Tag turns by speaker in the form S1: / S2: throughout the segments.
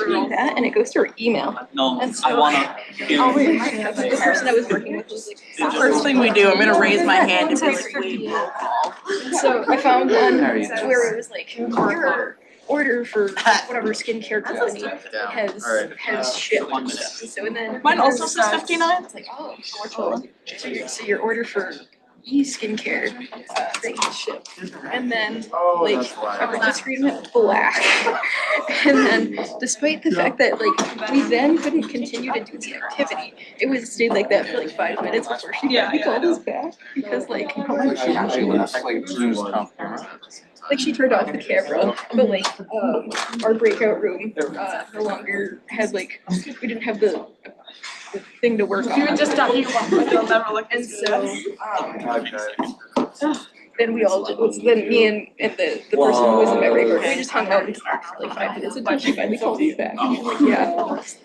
S1: read that and it goes to her email.
S2: No,
S1: And so
S2: I wanna.
S1: the person I was working with was like,
S3: First thing we do, I'm gonna raise my hand and be like, wait, roll call.
S1: so I found one where it was like, your order for whatever skincare company has shipped. So and then
S3: Mine also says 59.
S1: it's like, oh, so your order for skincare thing is shipped. And then like the screen went black. And then despite the fact that like we then couldn't continue to do the activity, it was stayed like that for like 5 minutes before she called us back because like she turned off the camera, but like our breakout room no longer had like we didn't have the thing to work on.
S3: You were just talking about what you'll never look
S1: and so then we all then me and the person who was in my break room, we just hung out and talked for like 5 minutes until she finally called me back. And like, yeah, that was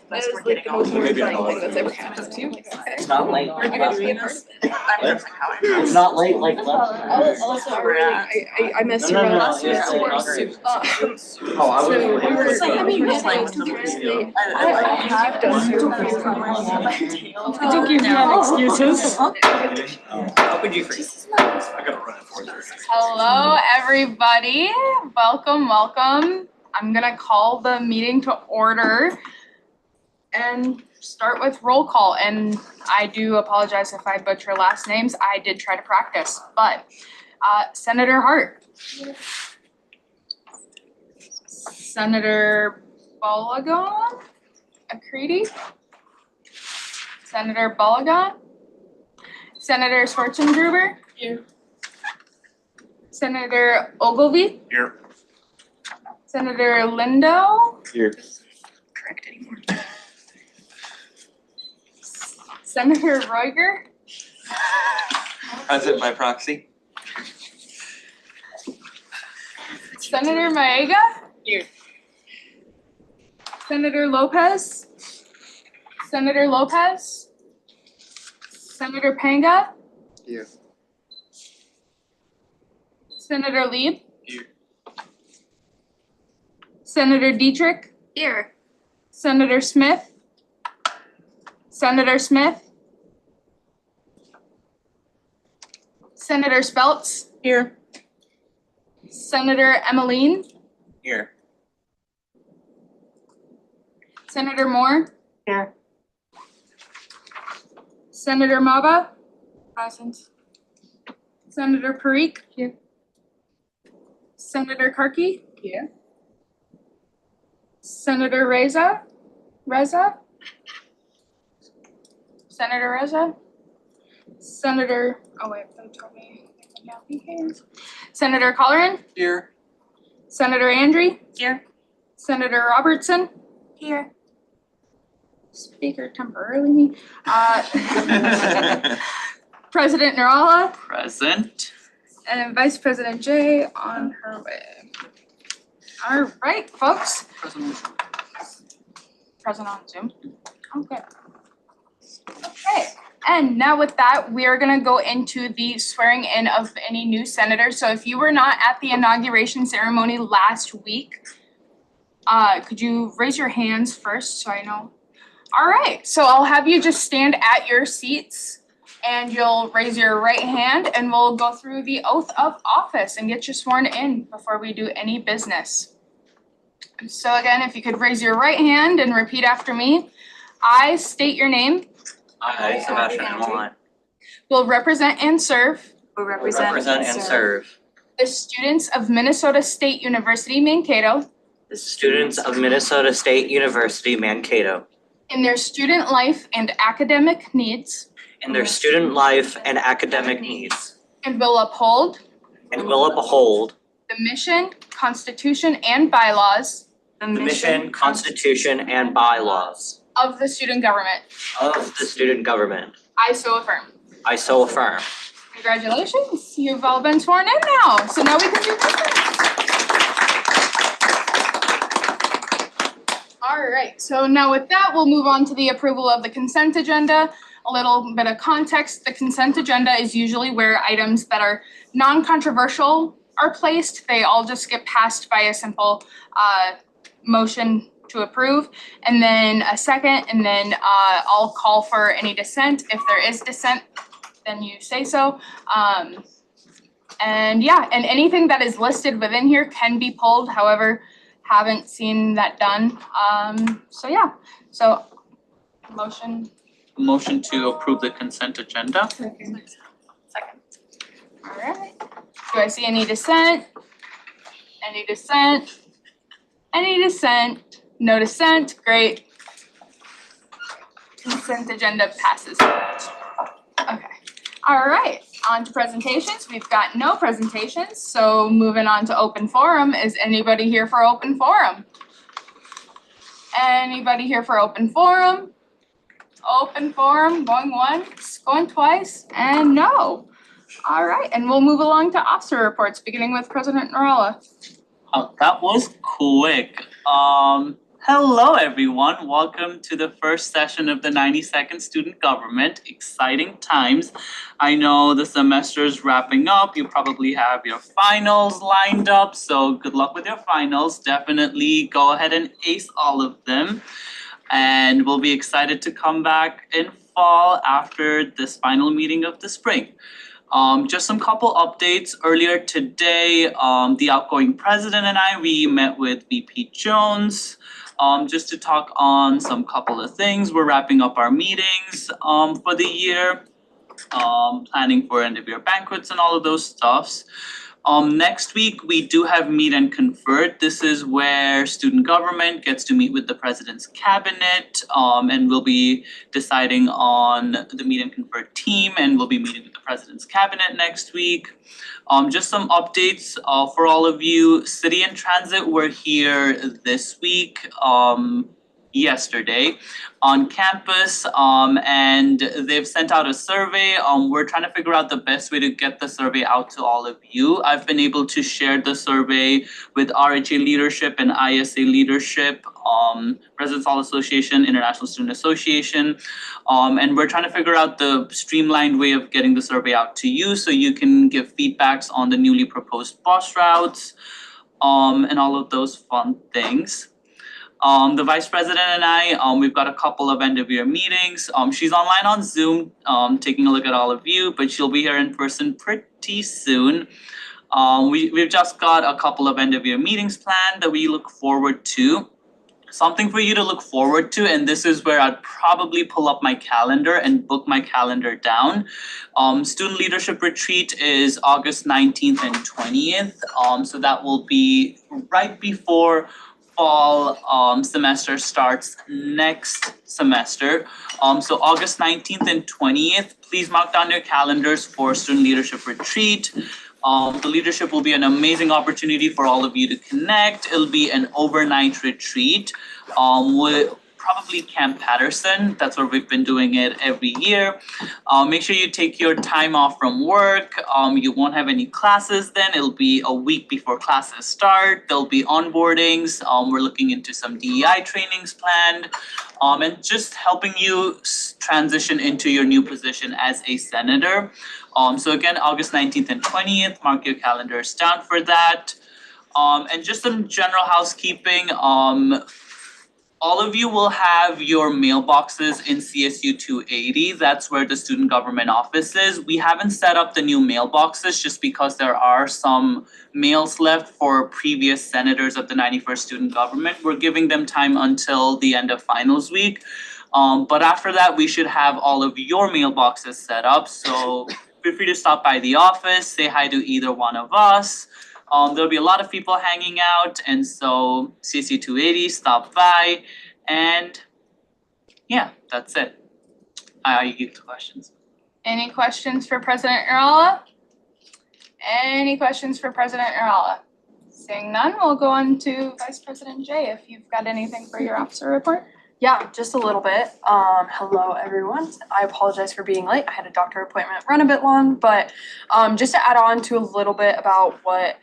S1: like the most mortifying thing that's ever happened to me. Like, okay,
S4: It's not late.
S1: we're gonna be a part of it.
S4: It's not late like left.
S1: Also, I messed around last year. So we were
S3: I think you have excuses.
S2: How could you freeze? I gotta run it for you.
S5: Hello, everybody. Welcome. I'm gonna call the meeting to order and start with roll call. And I do apologize if I butcher last names. I did try to practice, but Senator Hart. Senator Balagon, Akriti. Senator Balagon. Senator Schwartzengruber.
S3: Here.
S5: Senator Ogilvie.
S2: Here.
S5: Senator Lindo.
S2: Here.
S1: correct anymore.
S5: Senator Roiger.
S2: Present by proxy.
S5: Senator Maega.
S3: Here.
S5: Senator Lopez. Senator Lopez. Senator Panga.
S2: Here.
S5: Senator Lieb.
S2: Here.
S5: Senator Dietrich.
S1: Here.
S5: Senator Smith. Senator Smith. Senator Speltz.
S3: Here.
S5: Senator Emmeline.
S2: Here.
S5: Senator Moore.
S3: Here.
S5: Senator Maba. Present. Senator Parikh.
S3: Here.
S5: Senator Karki.
S3: Here.
S5: Senator Reza. Senator Reza. Senator, oh wait, they told me. Senator Colleran.
S2: Here.
S5: Senator Andre.
S3: Here.
S5: Senator Robertson.
S3: Here.
S5: Speaker temporarily. President Nirala.
S2: Present.
S5: And Vice President Jay on her way. All right, folks. Present on Zoom. Okay. Okay, and now with that, we are gonna go into the swearing in of any new senators. So if you were not at the inauguration ceremony last week, could you raise your hands first so I know? All right, so I'll have you just stand at your seats and you'll raise your right hand and we'll go through the oath of office and get you sworn in before we do any business. So again, if you could raise your right hand and repeat after me. I state your name.
S2: I, Sebastian Amon,
S5: Will represent and serve
S2: represent and serve
S5: the students of Minnesota State University, Mankato
S4: The students of Minnesota State University, Mankato,
S5: in their student life and academic needs
S4: in their student life and academic needs,
S5: and will uphold
S4: and will uphold
S5: the mission, constitution, and bylaws
S4: the mission, constitution, and bylaws
S5: of the student government.
S4: of the student government.
S5: I so affirm.
S4: I so affirm.
S5: Congratulations, you've all been sworn in now, so now we can do business. All right, so now with that, we'll move on to the approval of the consent agenda. A little bit of context, the consent agenda is usually where items that are non-controversial are placed. They all just get passed by a simple motion to approve, and then a second, and then I'll call for any dissent. If there is dissent, then you say so. And yeah, and anything that is listed within here can be pulled, however, haven't seen that done. So yeah, so motion.
S6: Motion to approve the consent agenda.
S5: Second. All right. Do I see any dissent? Any dissent? Any dissent? No dissent, great. Consent agenda passes. Okay, all right, on to presentations. We've got no presentations, so moving on to open forum. Is anybody here for open forum? Anybody here for open forum? Open forum, going once, going twice, and no. All right, and we'll move along to officer reports, beginning with President Narella.
S6: That was quick. Hello everyone, welcome to the first session of the 92nd Student Government. Exciting times. I know the semester is wrapping up, you probably have your finals lined up, so good luck with your finals. Definitely go ahead and ace all of them. And we'll be excited to come back in fall after this final meeting of the spring. Just some couple updates. Earlier today, the outgoing president and I, we met with VP Jones, just to talk on some couple of things. We're wrapping up our meetings, for the year, planning for end of year banquets and all of those stuffs. Next week, we do have Meet and Confer. This is where student government gets to meet with the president's cabinet, and we'll be deciding on the Meet and Confer team, and we'll be meeting with the president's cabinet next week. Just some updates for all of you. City and Transit were here this week, yesterday on campus, and they've sent out a survey. We're trying to figure out the best way to get the survey out to all of you. I've been able to share the survey with RHA leadership and ISA leadership, Residence Hall Association, International Student Association, and we're trying to figure out the streamlined way of getting the survey out to you so you can give feedbacks on the newly proposed bus routes, and all of those fun things. The vice president and I, we've got a couple of end of year meetings. She's online on Zoom, taking a look at all of you, but she'll be here in person pretty soon. We've just got a couple of end of year meetings planned that we look forward to. Something for you to look forward to, and this is where I'd probably pull up my calendar and book my calendar down. Student leadership retreat is August 19th and 20th. So that will be right before fall semester starts next semester. So August 19th and 20th, please mark down your calendars for student leadership retreat. The leadership will be an amazing opportunity for all of you to connect. It'll be an overnight retreat with probably Camp Patterson. That's where we've been doing it every year. Make sure you take your time off from work. You won't have any classes then. It'll be a week before classes start. There'll be onboardings. We're looking into some DEI trainings planned, and just helping you transition into your new position as a senator. So again, August 19th and 20th, mark your calendars down for that. And just some general housekeeping. All of you will have your mailboxes in CSU 280. That's where the student government office is. We haven't set up the new mailboxes just because there are some mails left for previous senators of the 91st student government. We're giving them time until the end of finals week. But after that, we should have all of your mailboxes set up. So feel free to stop by the office, say hi to either one of us. There'll be a lot of people hanging out, and so CSU 280, stop by, and yeah, that's it. I give the questions.
S5: Any questions for President Narella? Any questions for President Narella? Seeing none, we'll go on to Vice President Jay, if you've got anything for your officer report.
S7: Yeah, just a little bit. Hello, everyone. I apologize for being late. I had a doctor appointment run a bit long, but just to add on to a little bit about what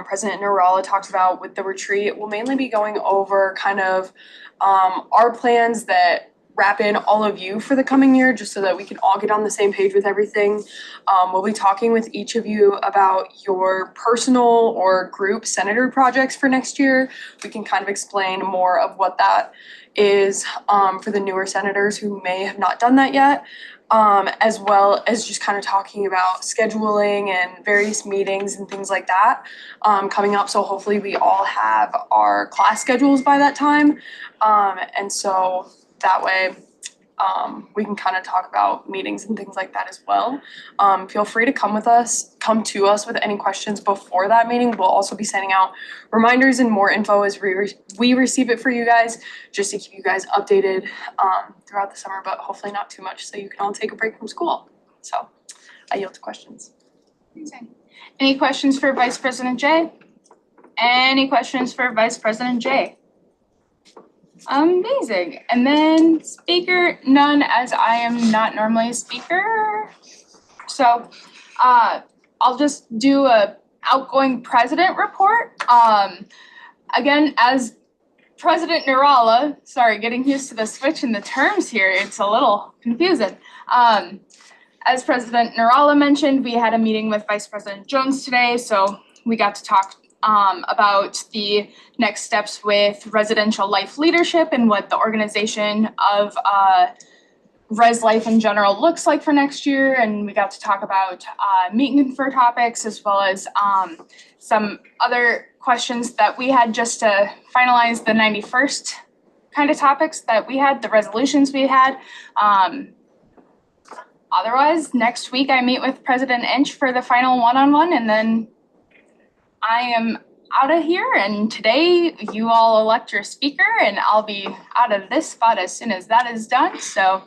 S7: President Narella talked about with the retreat, we'll mainly be going over kind of our plans that wrap in all of you for the coming year, just so that we can all get on the same page with everything. We'll be talking with each of you about your personal or group senator projects for next year. We can kind of explain more of what that is for the newer senators who may have not done that yet, as well as just kind of talking about scheduling and various meetings and things like that coming up. So hopefully we all have our class schedules by that time. And so that way we can kind of talk about meetings and things like that as well. Feel free to come to us with any questions before that meeting. We'll also be sending out reminders and more info as we receive it for you guys, just to keep you guys updated throughout the summer, but hopefully not too much, so you can all take a break from school. So I yield to questions.
S5: Amazing. Any questions for Vice President Jay? Any questions for Vice President Jay? Amazing. And then speaker, none, as I am not normally a speaker. So I'll just do a outgoing president report. Again, as President Nirala, sorry, getting used to the switch in the terms here, it's a little confusing. As President Nirala mentioned, we had a meeting with Vice President Jones today, so we got to talk about the next steps with residential life leadership and what the organization of Res Life in general looks like for next year. And we got to talk about meet and confer topics, as well as some other questions that we had just to finalize the 91st kind of topics that we had, the resolutions we had. Otherwise, next week I meet with President Inch for the final one-on-one, and then I am out of here, and today you all elect your speaker, and I'll be out of this spot as soon as that is done. So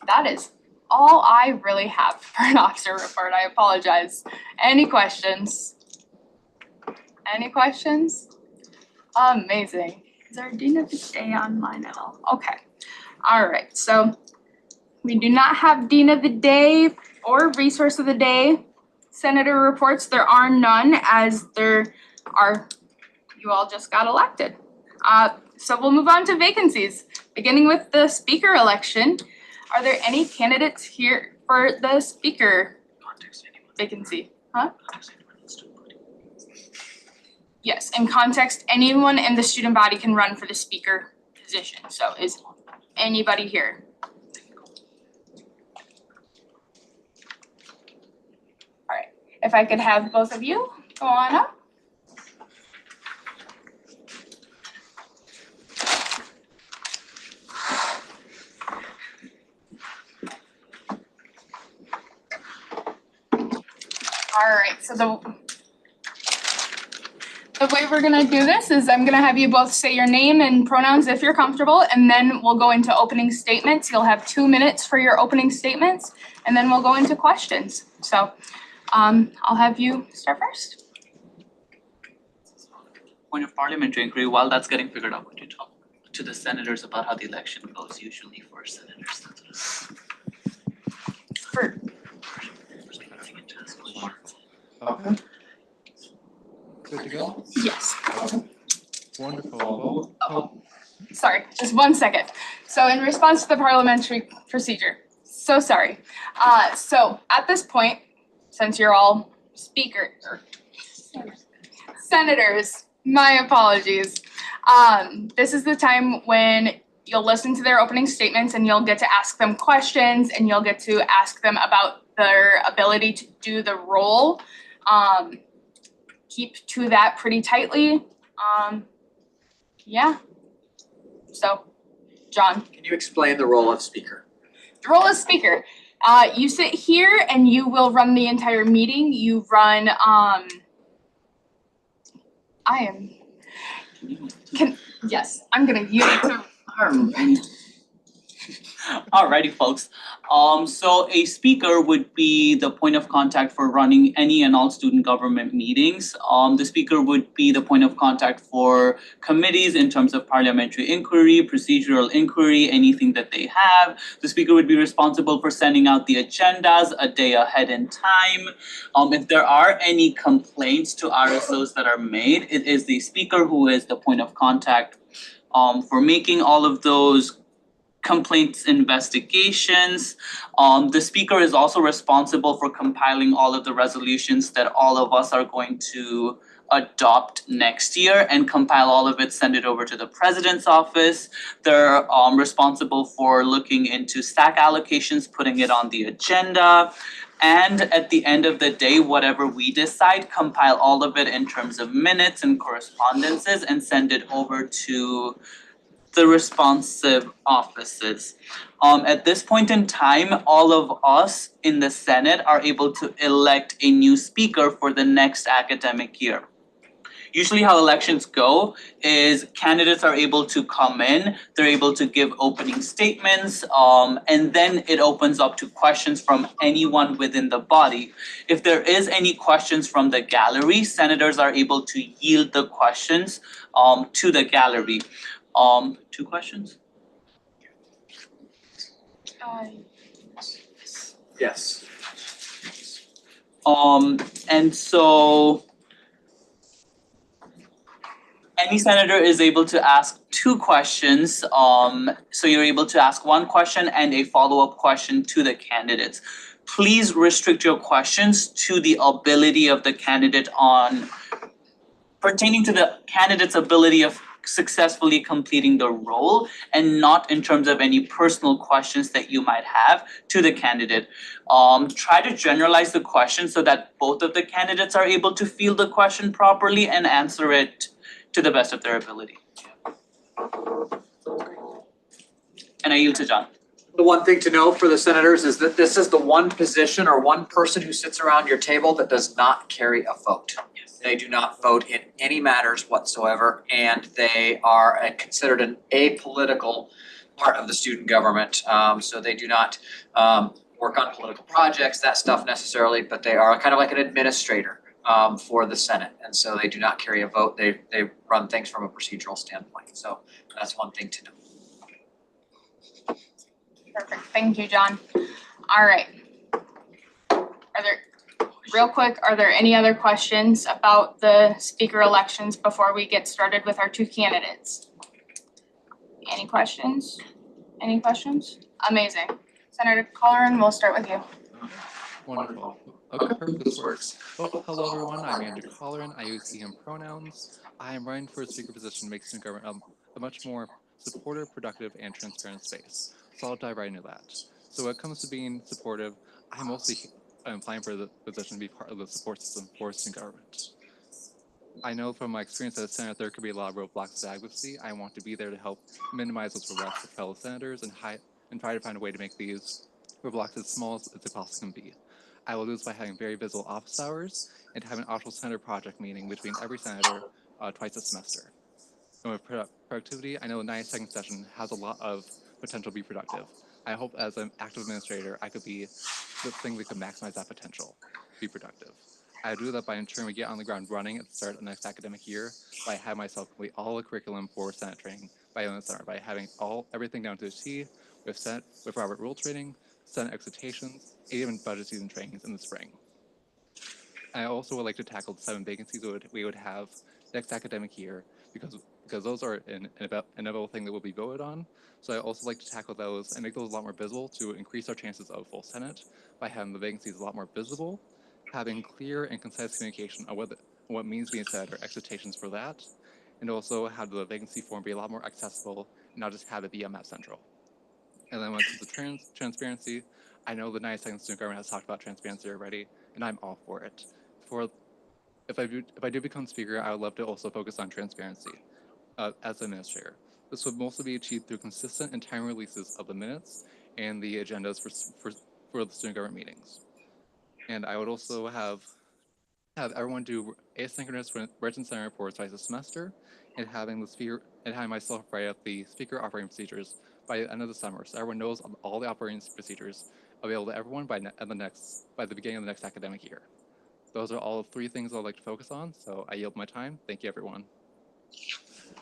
S5: that is all I really have for an officer report. I apologize. Any questions? Any questions? Amazing. Is our Dean of the Day online at all? Okay. All right. So we do not have Dean of the Day or Resource of the Day senator reports. There are none, as there are, you all just got elected. So we'll move on to vacancies, beginning with the speaker election. Are there any candidates here for the speaker vacancy? Huh? Yes, in context, anyone in the student body can run for the speaker position. So is anybody here? All right, if I could have both of you go on up. All right, so the way we're gonna do this is I'm gonna have you both say your name and pronouns if you're comfortable, and then we'll go into opening statements. You'll have 2 minutes for your opening statements, and then we'll go into questions. So I'll have you start first.
S6: Point of parliamentary inquiry, while that's getting figured out, would you talk to the senators about how the election goes usually for senators?
S8: Okay. Good to go?
S5: Yes.
S8: Wonderful. Well,
S5: Sorry, just 1 second. So in response to the parliamentary procedure, so sorry. So at this point, since you're all senators, my apologies. This is the time when you'll listen to their opening statements and you'll get to ask them questions, and you'll get to ask them about their ability to do the role. Keep to that pretty tightly. Yeah. So, John.
S2: Can you explain the role of speaker?
S5: The role of speaker. You sit here and you will run the entire meeting. You run, yes, I'm gonna use it to her.
S6: Alrighty, folks. So a speaker would be the point of contact for running any and all student government meetings. The speaker would be the point of contact for committees in terms of parliamentary inquiry, procedural inquiry, anything that they have. The speaker would be responsible for sending out the agendas a day ahead in time. If there are any complaints to RSOs that are made, it is the speaker who is the point of contact for making all of those complaints investigations. The speaker is also responsible for compiling all of the resolutions that all of us are going to adopt next year and compile all of it, send it over to the president's office. They're responsible for looking into stack allocations, putting it on the agenda. And at the end of the day, whatever we decide, compile all of it in terms of minutes and correspondences and send it over to the responsive offices. At this point in time, all of us in the Senate are able to elect a new speaker for the next academic year. Usually how elections go is candidates are able to come in, they're able to give opening statements, and then it opens up to questions from anyone within the body. If there is any questions from the gallery, senators are able to yield the questions to the gallery. 2 questions?
S2: Yes.
S6: And so any senator is able to ask 2 questions. So you're able to ask 1 question and a follow-up question to the candidates. Please restrict your questions to the ability of the candidate pertaining to the candidate's ability of successfully completing the role and not in terms of any personal questions that you might have to the candidate. Try to generalize the question so that both of the candidates are able to field the question properly and answer it to the best of their ability. And I yield to John.
S2: The one thing to know for the senators is that this is the one position or one person who sits around your table that does not carry a vote. They do not vote in any matters whatsoever, and they are considered an apolitical part of the student government. So they do not work on political projects, that stuff necessarily, but they are kind of like an administrator for the Senate. And so they do not carry a vote. They run things from a procedural standpoint. So that's one thing to know.
S5: Perfect, thank you, John. All right. Real quick, are there any other questions about the speaker elections before we get started with our 2 candidates? Any questions? Any questions? Amazing. Senator Colleran, we'll start with you.
S8: Wonderful. Okay, perfect, this works. Well, hello everyone, I'm Andrew Colleran, I use he, him pronouns. I am running for a speaker position to make student government a much more supportive, productive, and transparent space. So I'll dive right into that. So when it comes to being supportive, I'm applying for the position to be part of the support system for student government. I know from my experience as a senator, there could be a lot of roadblocks to advocacy. I want to be there to help minimize those roadblocks for fellow senators and try to find a way to make these roadblocks as small as they possibly can be. I will do this by having very visible office hours and having an actual senator project meeting between every senator twice a semester. And with productivity, I know the 90-second session has a lot of potential to be productive. I hope as an active administrator, I could be the thing that could maximize that potential, be productive. I do that by ensuring we get on the ground running at the start of the next academic year, by having myself complete all the curriculum for Senate training by the end of the summer, by having everything down to a T with Robert Rule training, Senate excitations, and even budget season trainings in the spring. I also would like to tackle the 7 vacancies we would have next academic year because those are an inevitable thing that will be voted on. So I also like to tackle those and make those a lot more visible to increase our chances of full Senate by having the vacancies a lot more visible, having clear and concise communication on what means being Senator, expectations for that, and also have the vacancy form be a lot more accessible and not just have it be a Map Central. And then when it comes to transparency, I know the 90-second student government has talked about transparency already, and I'm all for it. If I do become speaker, I would love to also focus on transparency as administrator. This would mostly be achieved through consistent and timely releases of the minutes and the agendas for the student government meetings. And I would also have everyone do asynchronous written center reports twice a semester, and having myself write up the speaker operating procedures by the end of the summer, so everyone knows all the operating procedures available to everyone by the beginning of the next academic year. Those are all 3 things I'd like to focus on, so I yield my time. Thank you, everyone.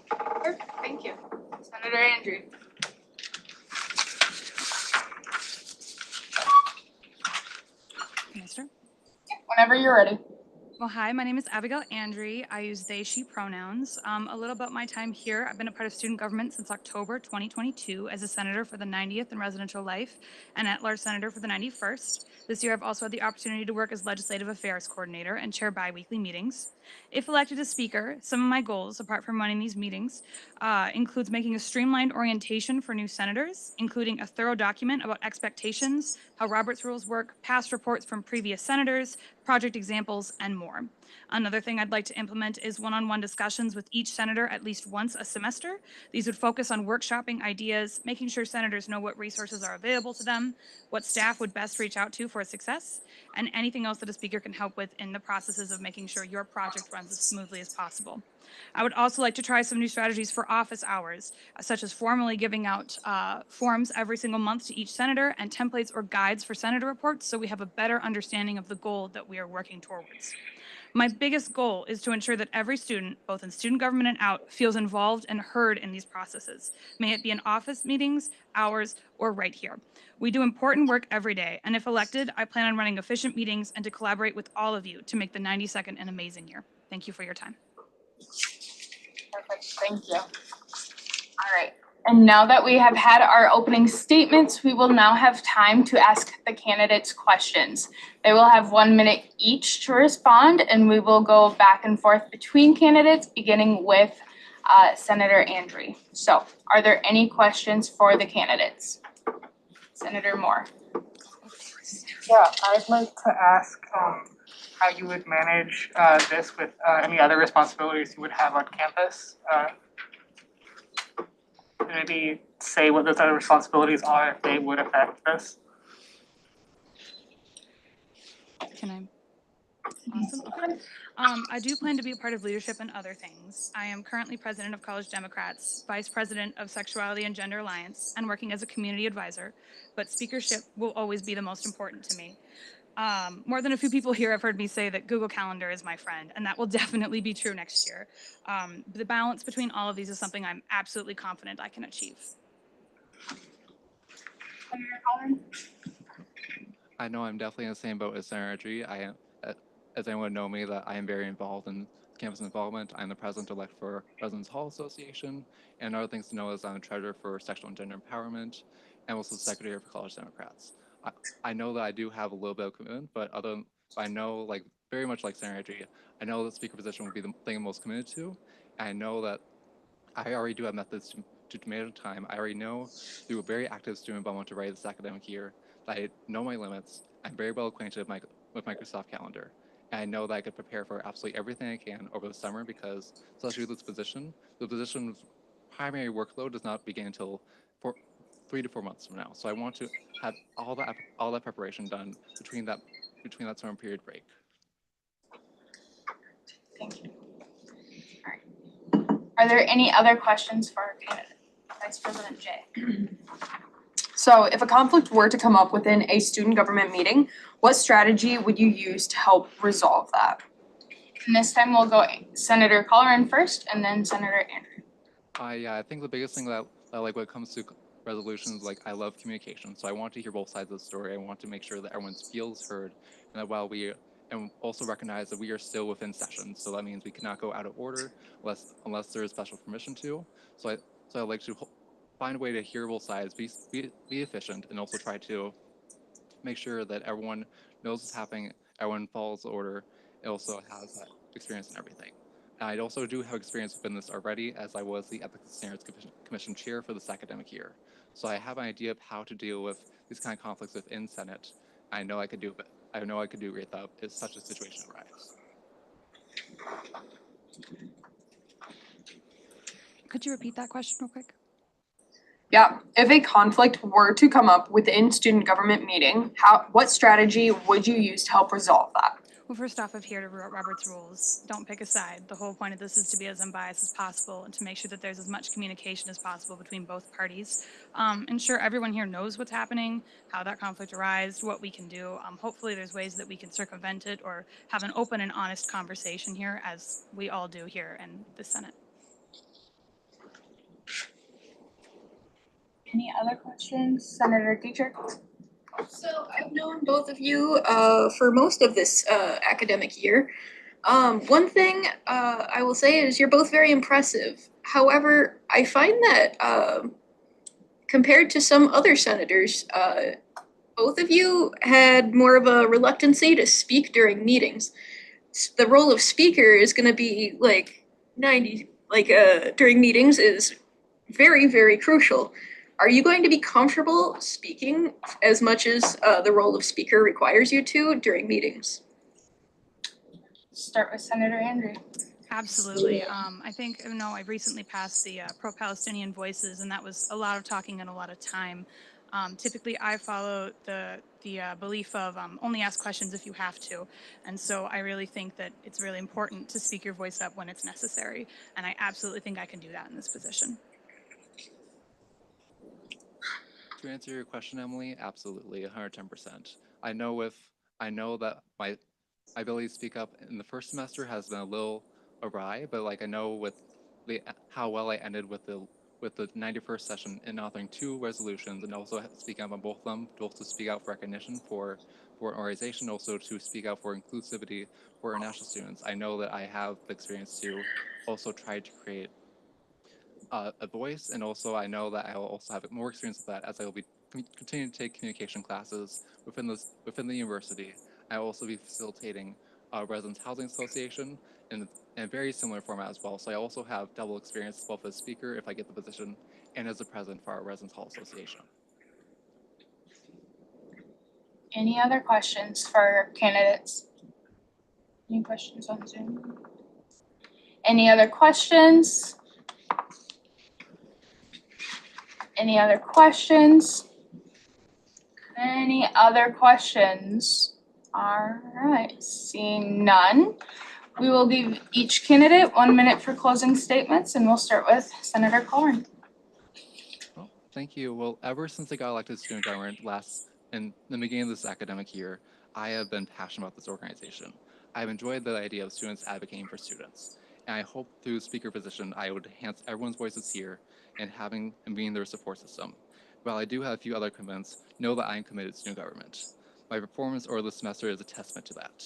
S5: Perfect, thank you. Senator Andrew.
S9: Can I start?
S5: Whenever you're ready.
S9: Well, hi, my name is Abigail Andre. I use they, she pronouns. A little about my time here. I've been a part of student government since October 2022 as a senator for the 90th in residential life and at-large senator for the 91st. This year, I've also had the opportunity to work as legislative affairs coordinator and chair bi-weekly meetings. If elected as speaker, some of my goals, apart from running these meetings, includes making a streamlined orientation for new senators, including a thorough document about expectations, how Robert's rules work, past reports from previous senators, project examples, and more. Another thing I'd like to implement is one-on-one discussions with each senator at least once a semester. These would focus on workshopping ideas, making sure senators know what resources are available to them, what staff would best reach out to for success, and anything else that a speaker can help with in the processes of making sure your project runs as smoothly as possible. I would also like to try some new strategies for office hours, such as formally giving out forms every single month to each senator and templates or guides for senator reports so we have a better understanding of the goal that we are working towards. My biggest goal is to ensure that every student, both in student government and out, feels involved and heard in these processes. May it be in office meetings, hours, or right here. We do important work every day, and if elected, I plan on running efficient meetings and to collaborate with all of you to make the 92nd an amazing year. Thank you for your time.
S5: Perfect, thank you. All right, and now that we have had our opening statements, we will now have time to ask the candidates questions. They will have 1 minute each to respond, and we will go back and forth between candidates, beginning with Senator Andre. So, are there any questions for the candidates? Senator Moore.
S10: Yeah, I'd like to ask how you would manage this with any other responsibilities you would have on campus. Maybe say what those other responsibilities are if they would affect this.
S9: Can I? Awesome. Okay. I do plan to be a part of leadership and other things. I am currently president of College Democrats, vice president of Sexuality and Gender Alliance, and working as a community advisor, but speakership will always be the most important to me. More than a few people here have heard me say that Google Calendar is my friend, and that will definitely be true next year. The balance between all of these is something I'm absolutely confident I can achieve.
S5: Senator Collins?
S8: I know I'm definitely in the same boat as Senator G. As anyone know me, that I am very involved in campus involvement. I'm the president-elect for Residence Hall Association, and other things to know is I'm the treasurer for sexual and gender empowerment, and also secretary for College Democrats. I know that I do have a little bit of commitment, but I know, like very much like Senator G, I know the speaker position will be the thing I'm most committed to. And I know that I already do have methods to manage time. I already know through a very active student involvement to write this academic year that I know my limits. I'm very well acquainted with Microsoft Calendar. And I know that I could prepare for absolutely everything I can over the summer because, especially with this position, the position's primary workload does not begin until 3 to 4 months from now. So I want to have all that preparation done between that summer period break.
S5: Thank you. All right. Are there any other questions for our candidate? Vice President Jay.
S7: So if a conflict were to come up within a student government meeting, what strategy would you use to help resolve that?
S5: And this time we'll go Senator Colleran first and then Senator Andrew.
S8: I think the biggest thing that like when it comes to resolutions, like I love communication. So I want to hear both sides of the story. I want to make sure that everyone feels heard, and that and also recognize that we are still within session. So that means we cannot go out of order unless there is special permission to. So I like to find a way to hear both sides, be efficient, and also try to make sure that everyone knows what's happening, everyone follows the order, and also has that experience in everything. And I also do have experience within this already, as I was the Ethics and Standards Commission chair for this academic year. So I have an idea of how to deal with these kind of conflicts within Senate. I know I could do it. I know I could do it if such a situation arises.
S9: Could you repeat that question real quick?
S7: Yeah, if a conflict were to come up within student government meeting, what strategy would you use to help resolve that?
S9: Well, first off, adhere to Robert's rules. Don't pick a side. The whole point of this is to be as unbiased as possible and to make sure that there's as much communication as possible between both parties. Ensure everyone here knows what's happening, how that conflict arose, what we can do. Hopefully there's ways that we can circumvent it or have an open and honest conversation here, as we all do here in the Senate.
S5: Any other questions? Senator Dietrich?
S1: So I've known both of you for most of this academic year. One thing I will say is you're both very impressive. However, I find that compared to some other senators, both of you had more of a reluctancy to speak during meetings. The role of speaker is going to be during meetings is very, very crucial. Are you going to be comfortable speaking as much as the role of speaker requires you to during meetings?
S5: Start with Senator Andrew.
S9: Absolutely. I think, I've recently passed the pro-Palestinian Voices, and that was a lot of talking and a lot of time. Typically, I follow the belief of only ask questions if you have to. And so I really think that it's really important to speak your voice up when it's necessary. And I absolutely think I can do that in this position.
S8: To answer your question, Emily, absolutely, 110%. I know that my ability to speak up in the first semester has been a little awry, but like I know with how well I ended with the 91st session in authoring 2 resolutions and also speaking up on both of them, both to speak out for recognition for an organization, also to speak out for inclusivity for international students. I know that I have the experience to also try to create a voice, and also I know that I will also have more experience with that as I will be continuing to take communication classes within the university. I will also be facilitating Residence Housing Association in a very similar format as well. So I also have double experience both as speaker if I get the position and as the president for our Residence Hall Association.
S5: Any other questions for candidates? Any questions on Zoom? Any other questions? Any other questions? Any other questions? All right, seeing none, we will give each candidate 1 minute for closing statements, and we'll start with Senator Colleran.
S8: Well, thank you. Well, ever since I got elected to student government in the beginning of this academic year, I have been passionate about this organization. I've enjoyed the idea of students advocating for students, and I hope through speaker position I would enhance everyone's voices here and being their support system. While I do have a few other commitments, know that I am committed to student government. My performance over the semester is a testament to that.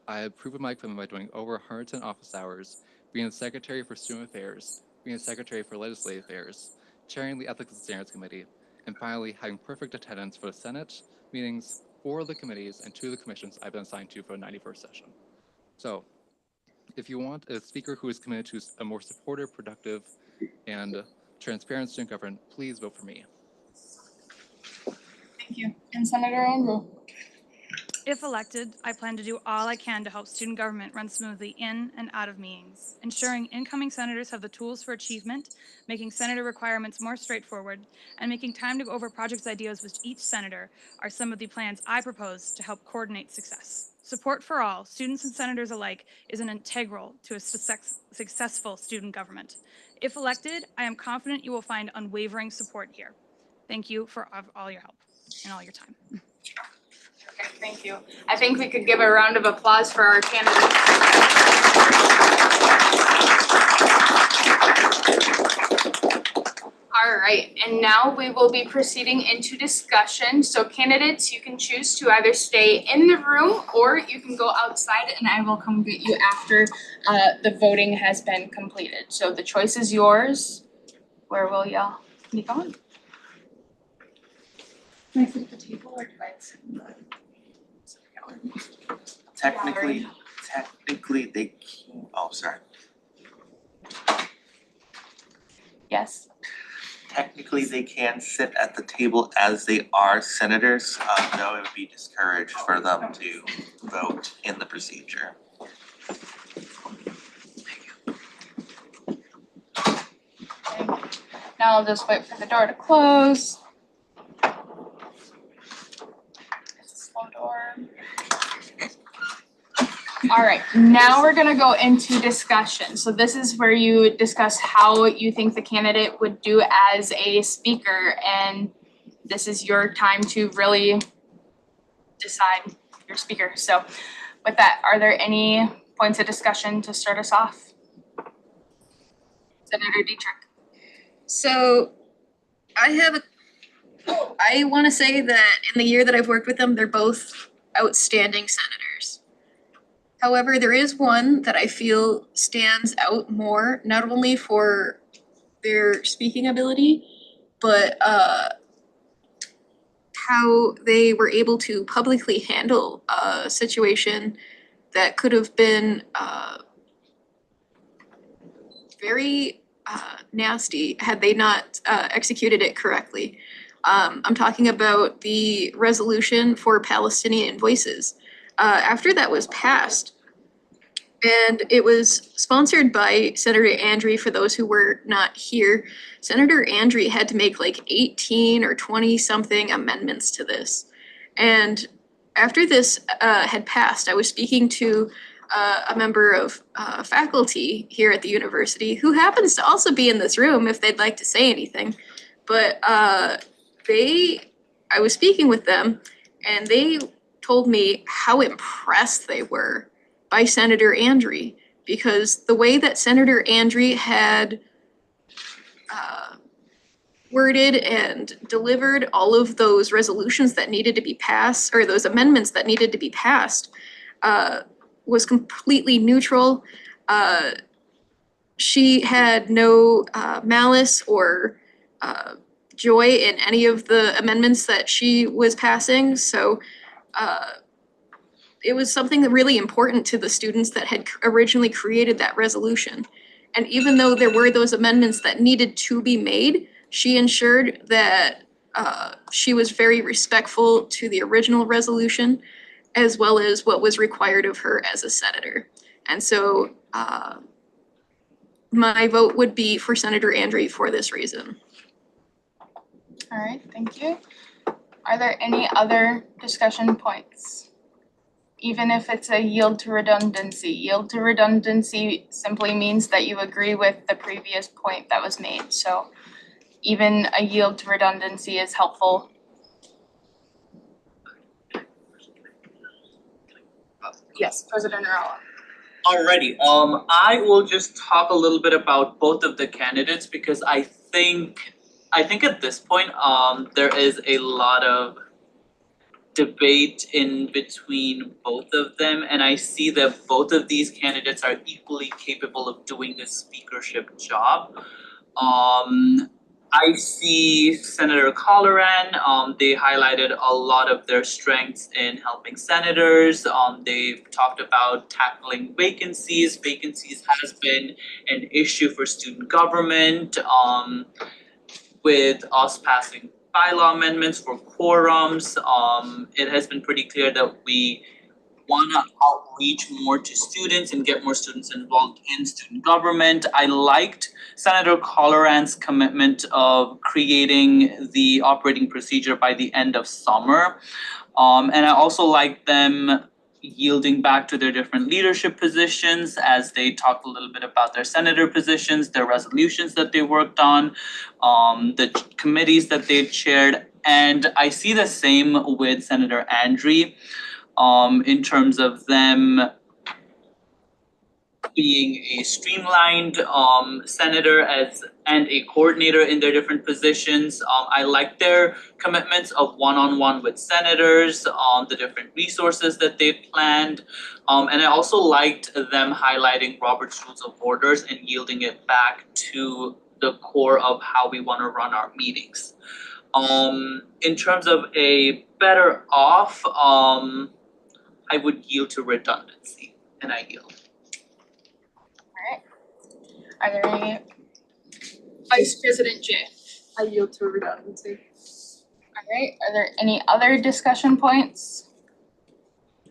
S8: I have proven my commitment by doing over 110 office hours, being the Secretary for Student Affairs, being the Secretary for Legislative Affairs, chairing the Ethics and Standards Committee, and finally having perfect attendance for the Senate meetings, 4 of the committees, and 2 of the commissions I've been assigned to for the 91st session. So, if you want a speaker who is committed to a more supportive, productive, and transparent student government, please vote for me.
S5: Thank you. And Senator Andrew.
S9: If elected, I plan to do all I can to help student government run smoothly in and out of meetings, ensuring incoming senators have the tools for achievement, making senator requirements more straightforward, and making time to go over project ideas with each senator are some of the plans I propose to help coordinate success. Support for all, students and senators alike, is an integral to a successful student government. If elected, I am confident you will find unwavering support here. Thank you for all your help and all your time.
S5: Okay, thank you. I think we could give a round of applause for our candidates. All right, and now we will be proceeding into discussion. So candidates, you can choose to either stay in the room or you can go outside and I will come get you after the voting has been completed. So the choice is yours. Where will y'all be going? Can I sit at the table or do I sit in the?
S11: Technically, they can, oh, sorry.
S5: Yes.
S11: Technically, they can sit at the table as they are senators, though it would be discouraged for them to vote in the procedure.
S5: Okay. Now I'll just wait for the door to close. It's a slow door. All right, now we're gonna go into discussion. So this is where you discuss how you think the candidate would do as a speaker, and this is your time to really decide your speaker. So with that, are there any points of discussion to start us off? Senator Dietrich.
S1: So I want to say that in the year that I've worked with them, they're both outstanding senators. However, there is one that I feel stands out more, not only for their speaking ability, but how they were able to publicly handle a situation that could have been very nasty had they not executed it correctly. I'm talking about the resolution for Palestinian voices. After that was passed, and it was sponsored by Senator Andry, for those who were not here. Senator Andry had to make like 18 or 20 something amendments to this. And after this had passed, I was speaking to a member of faculty here at the university who happens to also be in this room if they'd like to say anything. But I was speaking with them and they told me how impressed they were by Senator Andry, because the way that Senator Andry had worded and delivered all of those resolutions that needed to be passed, or those amendments that needed to be passed, was completely neutral. She had no malice or joy in any of the amendments that she was passing, so it was something that really important to the students that had originally created that resolution. And even though there were those amendments that needed to be made, she ensured that she was very respectful to the original resolution, as well as what was required of her as a senator. And so my vote would be for Senator Andry for this reason.
S5: All right, thank you. Are there any other discussion points? Even if it's a yield to redundancy. Yield to redundancy simply means that you agree with the previous point that was made. So even a yield to redundancy is helpful. Yes, President Arala.
S6: Alrighty, I will just talk a little bit about both of the candidates because I think at this point, there is a lot of debate in between both of them, and I see that both of these candidates are equally capable of doing the speakership job. I see Senator Colleran, they highlighted a lot of their strengths in helping senators. They've talked about tackling vacancies. Vacancies has been an issue for student government, with us passing bylaw amendments for quorums. It has been pretty clear that we wanna outreach more to students and get more students involved in student government. I liked Senator Colleran's commitment of creating the operating procedure by the end of summer. And I also liked them yielding back to their different leadership positions as they talked a little bit about their senator positions, their resolutions that they worked on, the committees that they've chaired. And I see the same with Senator Andry, in terms of them being a streamlined senator and a coordinator in their different positions. I like their commitments of one-on-one with senators, the different resources that they've planned. And I also liked them highlighting Robert's Rules of Orders and yielding it back to the core of how we want to run our meetings. In terms of a better off, I would yield to redundancy, and I yield.
S5: Are there any? Vice President Jay.
S7: I yield to redundancy.
S5: Alright, are there any other discussion points?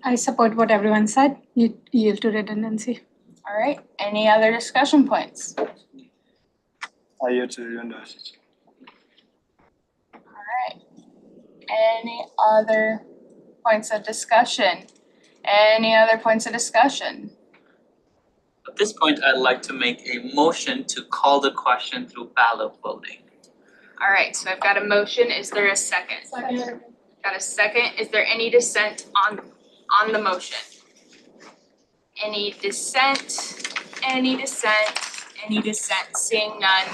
S12: I support what everyone said, you yield to redundancy.
S5: Alright, any other discussion points?
S13: I yield to redundancy.
S5: Alright, any other points of discussion? Any other points of discussion?
S6: At this point, I'd like to make a motion to call the question through ballot voting.
S5: Alright, so I've got a motion, is there a second?
S7: Second.
S5: Got a second, is there any dissent on the motion? Any dissent, any dissent, any dissent, seeing none,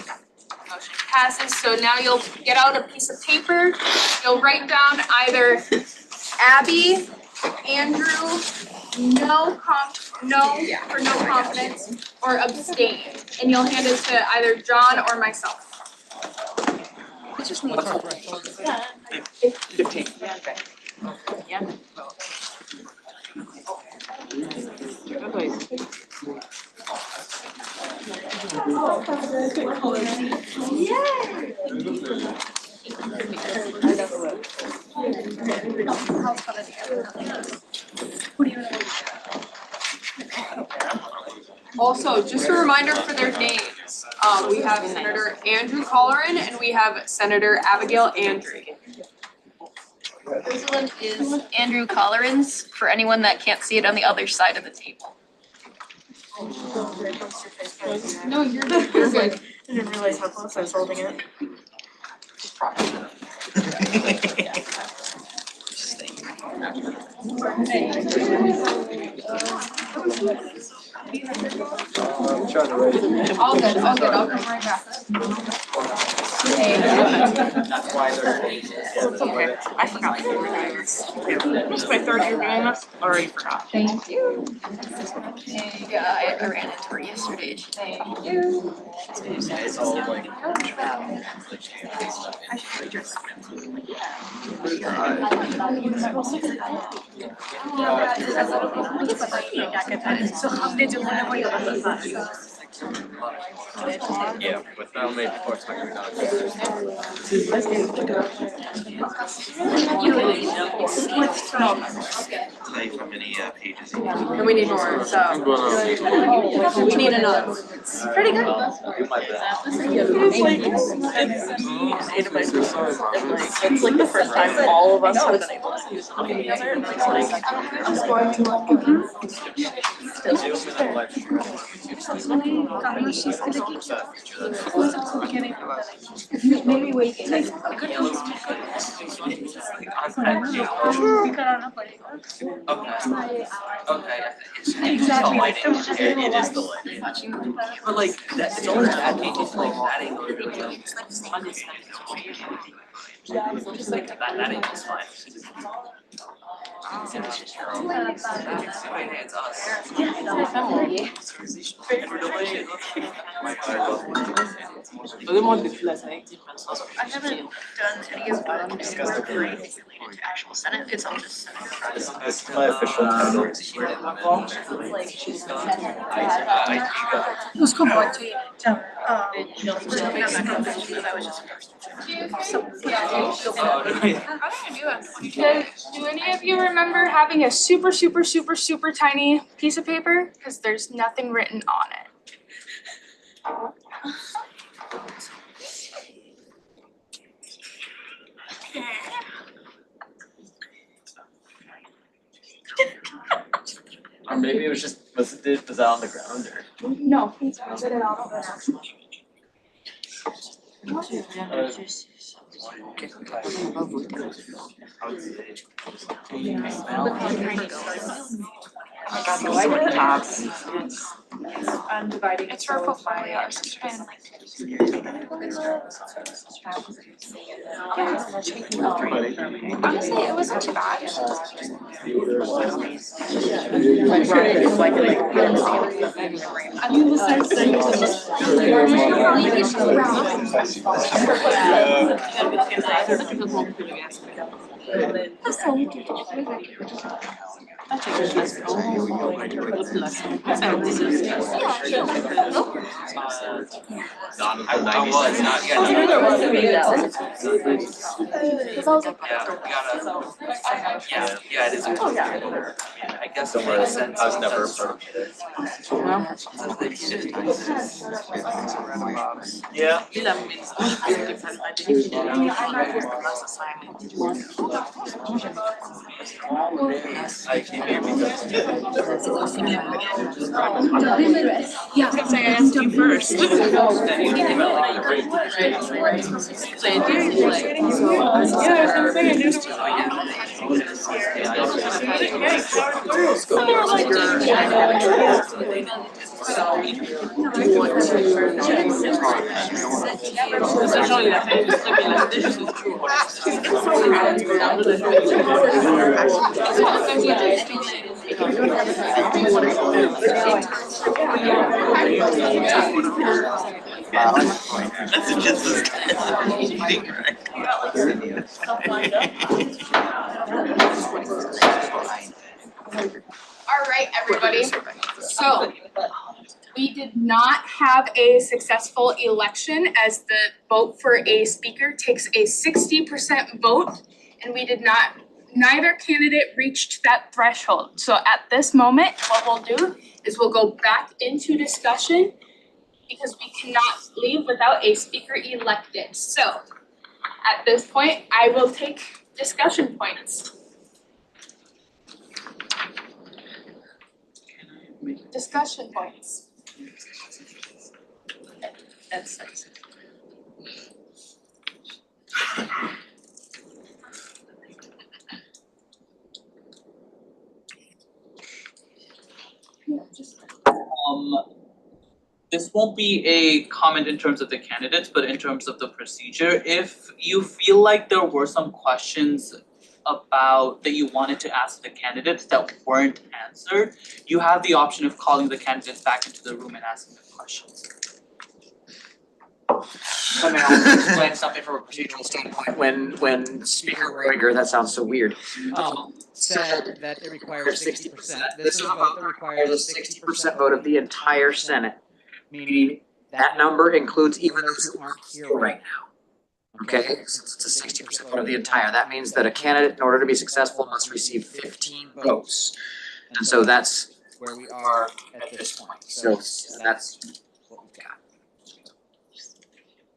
S5: motion passes. So now you'll get out a piece of paper, you'll write down either Abby, Andrew, no for no confidence, or abstain. And you'll hand it to either John or myself.
S8: What's our threshold?
S2: 15.
S7: Also, just a reminder for their names, we have Senator Andrew Colleran and we have Senator Abigail Andrew.
S1: This one is Andrew Colleran's, for anyone that can't see it on the other side of the table.
S7: No, you're good. You're good. I didn't realize how close I was holding it.
S13: I'm trying to write it.
S5: All good, I'll come right back.
S2: That's why they're.
S3: Okay, I forgot we were doing this. This is my third year doing this, already forgot.
S1: Thank you. Yeah, I ran into her yesterday. Thank you.
S2: It's all like. Yeah, but now maybe before it's not
S11: Tell you how many pages.
S7: And we need more, so. We need another. It's pretty good.
S3: It's like the first time all of us have been able to use something together, and it's like, I'm just going to
S1: Maybe wait.
S2: Okay, exactly. It is the lighting. But like, it's only that angle, like that angle is really good. Just like that angle's fine. It's us.
S1: I haven't done any of the work related to actual Senate, it's all just Senate.
S13: It's my official title.
S1: It was cool, I was just.
S5: Do any of you remember having a super tiny piece of paper? Cause there's nothing written on it.
S2: Or maybe it was just, was that on the ground or?
S5: No, please put it on over.
S7: Undivided.
S5: It's for football, yeah. Honestly, it wasn't too bad.
S2: I was not yet. Yeah, it is. I guess in a sense.
S13: I was never a part of it.
S2: Yeah. I came here because.
S3: Yeah, I say I asked you first.
S11: Messages is cheating, right?
S5: All right, everybody. So we did not have a successful election as the vote for a speaker takes a 60% vote, and neither candidate reached that threshold. So at this moment, what we'll do is we'll go back into discussion because we cannot leave without a speaker elected. So at this point, I will take discussion points. Discussion points. That's nice.
S6: This won't be a comment in terms of the candidates, but in terms of the procedure. If you feel like there were some questions about that you wanted to ask the candidates that weren't answered, you have the option of calling the candidates back into the room and asking them questions.
S2: Let me also explain something from a procedural standpoint. When Speaker Roiger, that sounds so weird,
S8: Said that it requires 60%.
S2: this is a vote that requires a 60% vote of the entire Senate, meaning that number includes even those who aren't here right now. Okay, so it's a 60% vote of the entire. That means that a candidate, in order to be successful, must receive 15 votes. And so that's where we are at this point. So that's what we've got.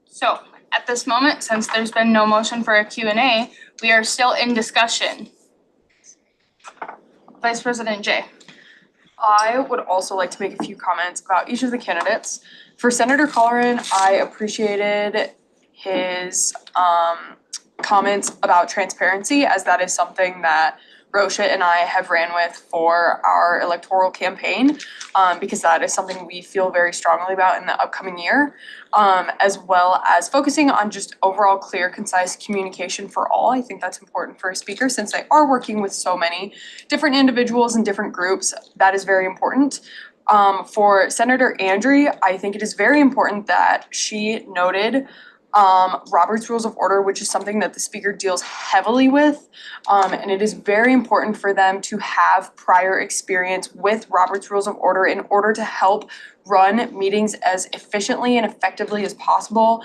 S5: So at this moment, since there's been no motion for a Q&A, we are still in discussion. Vice President Jay.
S7: I would also like to make a few comments about each of the candidates. For Senator Colleran, I appreciated his comments about transparency, as that is something that Rosha and I have ran with for our electoral campaign, because that is something we feel very strongly about in the upcoming year, as well as focusing on just overall clear, concise communication for all. I think that's important for a speaker since they are working with so many different individuals and different groups. That is very important. For Senator Andry, I think it is very important that she noted Robert's Rules of Order, which is something that the speaker deals heavily with. And it is very important for them to have prior experience with Robert's Rules of Order in order to help run meetings as efficiently and effectively as possible,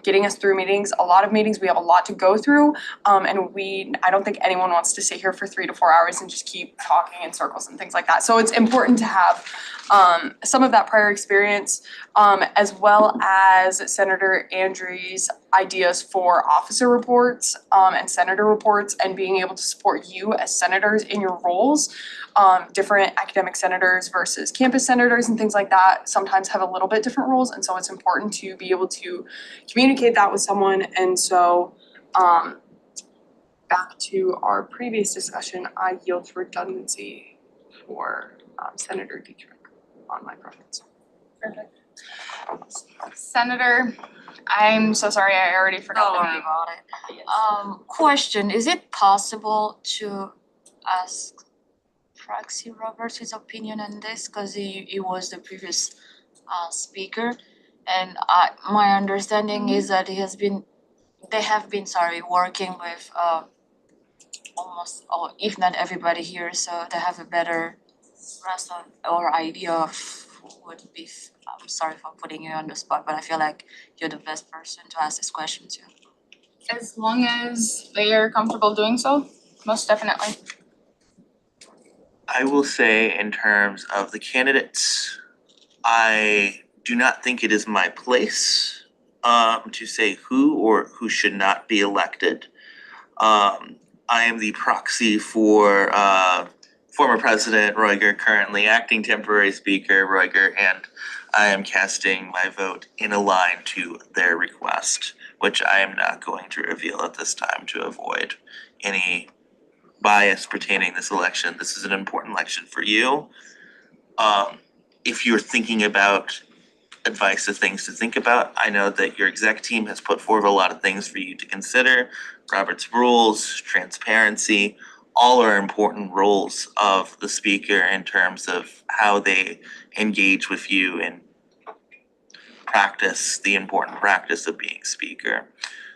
S7: getting us through meetings. A lot of meetings, we have a lot to go through, and I don't think anyone wants to sit here for 3 to 4 hours and just keep talking in circles and things like that. So it's important to have some of that prior experience, as well as Senator Andry's ideas for officer reports and senator reports, and being able to support you as senators in your roles. Different academic senators versus campus senators and things like that sometimes have a little bit different roles, and so it's important to be able to communicate that with someone. And so back to our previous discussion, I yield to redundancy for Senator Dietrich on my preference.
S5: Perfect. Senator, I'm so sorry, I already forgot
S14: Don't
S5: the
S14: worry
S5: name.
S14: about it. Question, is it possible to ask Proxy Roberts his opinion on this? Cause he was the previous speaker. And my understanding is that they have been working with almost, or if not everybody here, so they have a better grasp of or idea of who would be, I'm sorry for putting you on the spot, but I feel like you're the best person to ask this question to.
S5: As long as they are comfortable doing so, most definitely.
S11: I will say in terms of the candidates, I do not think it is my place to say who or who should not be elected. I am the proxy for former President Roiger, currently acting temporary speaker Roiger, and I am casting my vote in a line to their request, which I am not going to reveal at this time to avoid any bias pertaining this election. This is an important election for you. If you're thinking about advice of things to think about, I know that your exec team has put forward a lot of things for you to consider. Robert's rules, transparency, all are important roles of the speaker in terms of how they engage with you and practice the important practice of being speaker.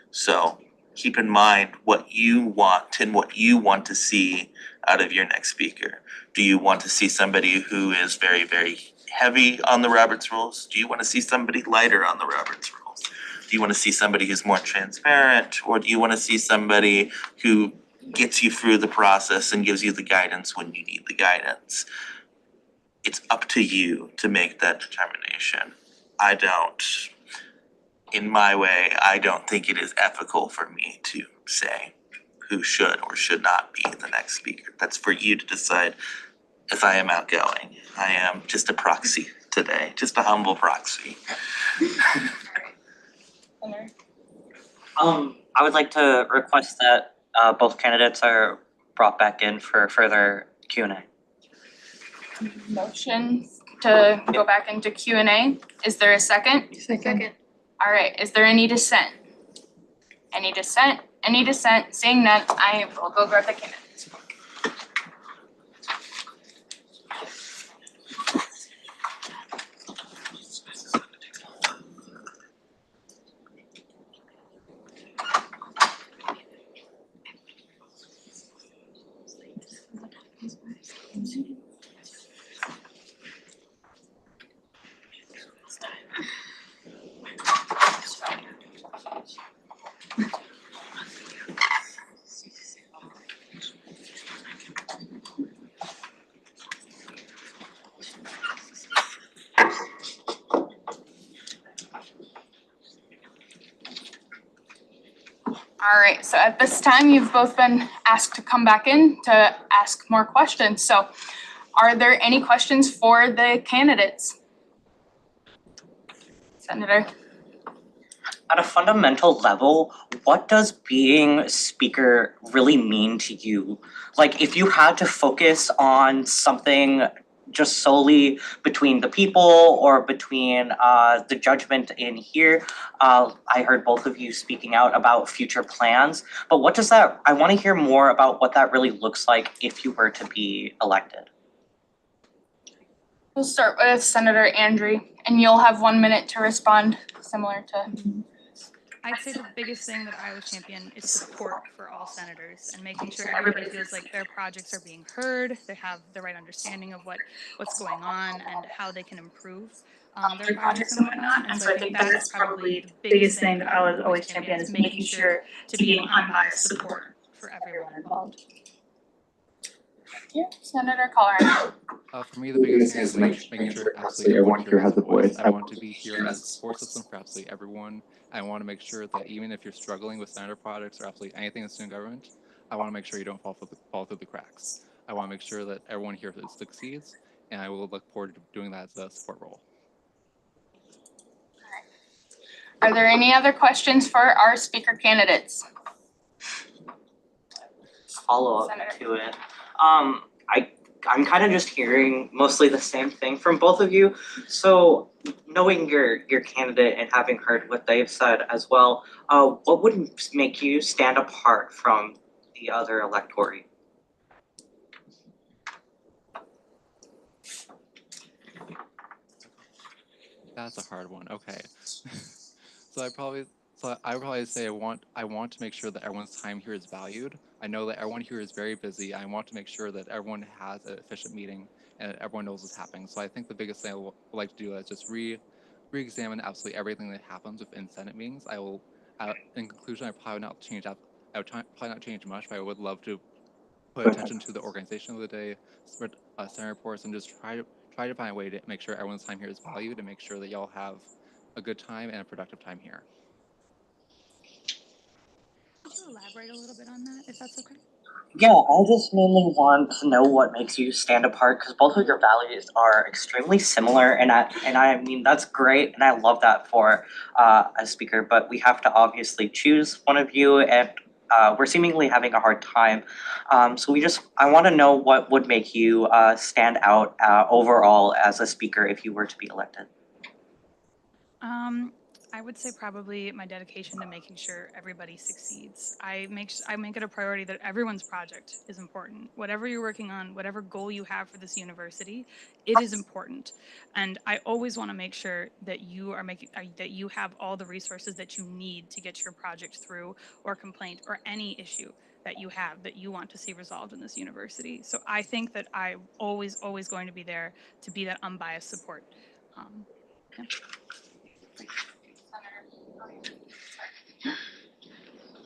S11: So keep in mind what you want and what you want to see out of your next speaker. Do you want to see somebody who is very, very heavy on the Roberts rules? Do you want to see somebody lighter on the Roberts rules? Do you want to see somebody who's more transparent, or do you want to see somebody who gets you through the process and gives you the guidance when you need the guidance? It's up to you to make that determination. In my way, I don't think it is ethical for me to say who should or should not be the next speaker. That's for you to decide. If I am outgoing, I am just a proxy today, just a humble proxy.
S4: I would like to request that both candidates are brought back in for further Q&A.
S5: Motion to go back into Q&A. Is there a second?
S1: Second.
S5: All right, is there any dissent? Any dissent? Any dissent? Seeing none, I will go grab the candidates. All right, so at this time, you've both been asked to come back in to ask more questions. So are there any questions for the candidates? Senator?
S4: At a fundamental level, what does being speaker really mean to you? Like, if you had to focus on something just solely between the people or between the judgment in here, I heard both of you speaking out about future plans, but what does that, I want to hear more about what that really looks like if you were to be elected.
S5: We'll start with Senator Andre, and you'll have 1 minute to respond, similar to.
S9: I'd say the biggest thing that I would champion is support for all senators and making sure everybody feels like their projects are being heard, they have the right understanding of what's going on and how they can improve their projects and whatnot. And so I think that's probably the biggest thing that I would always champion is making sure to be an unbiased support for everyone involved.
S5: Yeah, Senator Colleran.
S8: For me, the biggest thing is making sure absolutely everyone here has a voice. I want to be here as a support system for absolutely everyone. I want to make sure that even if you're struggling with senator projects or absolutely anything in student government, I want to make sure you don't fall through the cracks. I want to make sure that everyone here succeeds, and I will look forward to doing that as a support role.
S5: Are there any other questions for our speaker candidates?
S4: Follow up to it. I'm kind of just hearing mostly the same thing from both of you. So knowing your candidate and having heard what they've said as well, what would make you stand apart from the other electorate?
S8: That's a hard one. Okay. So I would probably say I want to make sure that everyone's time here is valued. I know that everyone here is very busy. I want to make sure that everyone has an efficient meeting and everyone knows what's happening. So I think the biggest thing I would like to do is just re-examine absolutely everything that happens within Senate meetings. I will, in conclusion, I probably not change much, but I would love to put attention to the organization of the day, spread Senate reports, and just try to find a way to make sure everyone's time here is valued and make sure that y'all have a good time and a productive time here.
S9: Could you elaborate a little bit on that, if that's okay?
S4: Yeah, I just mainly want to know what makes you stand apart because both of your values are extremely similar, and I mean that's great, and I love that for a speaker. But we have to obviously choose one of you, and we're seemingly having a hard time. So I want to know what would make you stand out overall as a speaker if you were to be elected.
S9: I would say probably my dedication to making sure everybody succeeds. I make it a priority that everyone's project is important. Whatever you're working on, whatever goal you have for this university, it is important. And I always want to make sure that you are that you have all the resources that you need to get your project through, or complaint, or any issue that you have that you want to see resolved in this university. So I think that I'm always going to be there to be that unbiased support. Yeah.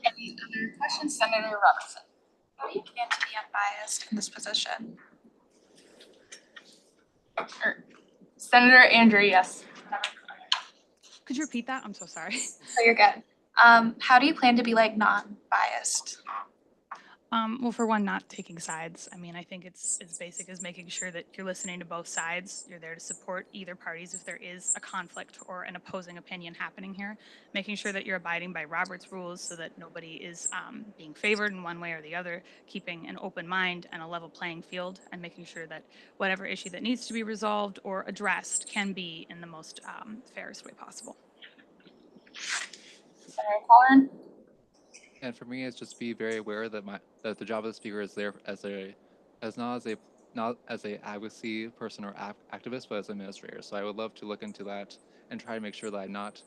S5: Any other questions, Senator Robertson?
S15: How do you plan to be unbiased in this position?
S5: Senator Andrew, yes.
S9: Could you repeat that? I'm so sorry.
S15: So you're good. How do you plan to be like non-biased?
S9: Well, for one, not taking sides. I mean, I think it's as basic as making sure that you're listening to both sides. You're there to support either parties if there is a conflict or an opposing opinion happening here. Making sure that you're abiding by Robert's rules so that nobody is being favored in one way or the other. Keeping an open mind and a level playing field, and making sure that whatever issue that needs to be resolved or addressed can be in the most fairest way possible.
S5: Senator Colleran?
S8: And for me, it's just be very aware that that the job of the speaker is there not as a advocacy person or activist, but as an administrator. So I would love to look into that and try to make sure that I'm not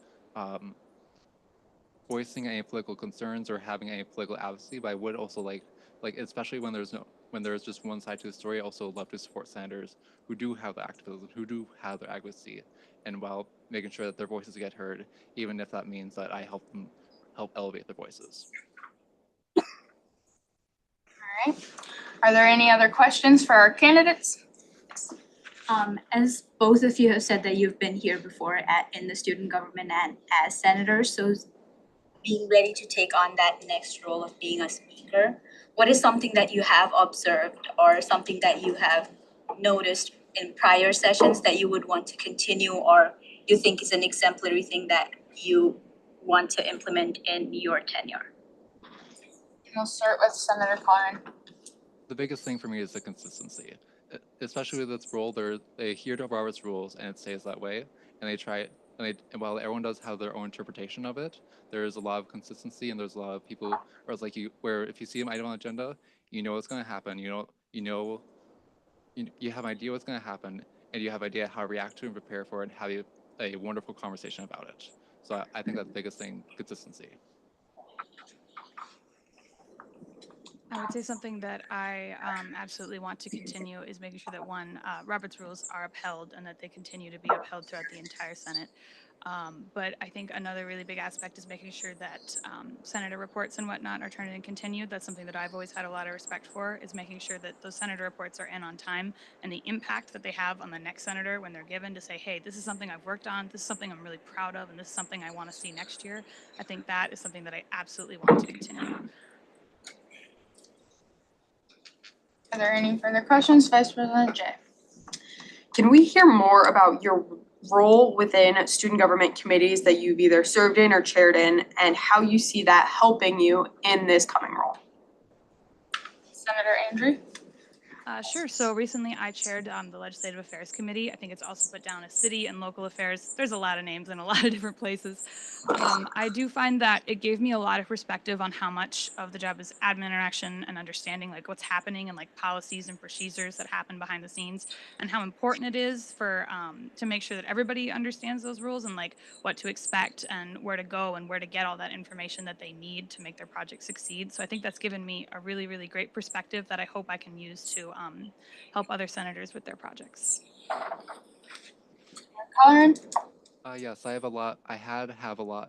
S8: voicing any political concerns or having any political advocacy. But I would also like especially when there's just one side to the story, I also love to support senators who do have the activism, who do have their advocacy, and while making sure that their voices get heard, even if that means that I help elevate their voices.
S5: All right. Are there any other questions for our candidates?
S16: As both of you have said that you've been here before in the student government and as senators, so being ready to take on that next role of being a speaker, what is something that you have observed or something that you have noticed in prior sessions that you would want to continue, or you think is an exemplary thing that you want to implement in your tenure?
S5: We'll start with Senator Colleran.
S8: The biggest thing for me is the consistency, especially with this role. They adhere to Robert's rules and it stays that way, and they try it. And while everyone does have their own interpretation of it, there is a lot of consistency, and there's a lot of people where if you see an item on the agenda, you know what's going to happen. You have an idea what's going to happen, and you have an idea how to react to and prepare for it, and have a wonderful conversation about it. So I think that's the biggest thing: consistency.
S9: I would say something that I absolutely want to continue is making sure that Robert's rules are upheld and that they continue to be upheld throughout the entire Senate. But I think another really big aspect is making sure that senator reports and whatnot are turned in and continued. That's something that I've always had a lot of respect for, is making sure that those senator reports are in on time, and the impact that they have on the next senator when they're given to say, hey, this is something I've worked on, this is something I'm really proud of, and this is something I want to see next year. I think that is something that I absolutely want to continue.
S5: Are there any further questions, Vice President Jay?
S7: Can we hear more about your role within student government committees that you've either served in or chaired in, and how you see that helping you in this coming role?
S5: Senator Andrew?
S9: Sure. So recently I chaired the Legislative Affairs Committee. I think it's also put down as city and local affairs. There's a lot of names in a lot of different places. I do find that it gave me a lot of perspective on how much of the job is admin interaction and understanding like what's happening and like policies and procedures that happen behind the scenes, and how important it is for to make sure that everybody understands those rules and like what to expect and where to go and where to get all that information that they need to make their project succeed. So I think that's given me a really, really great perspective that I hope I can use to help other senators with their projects.
S5: Colleran?
S8: Yes, I have a lot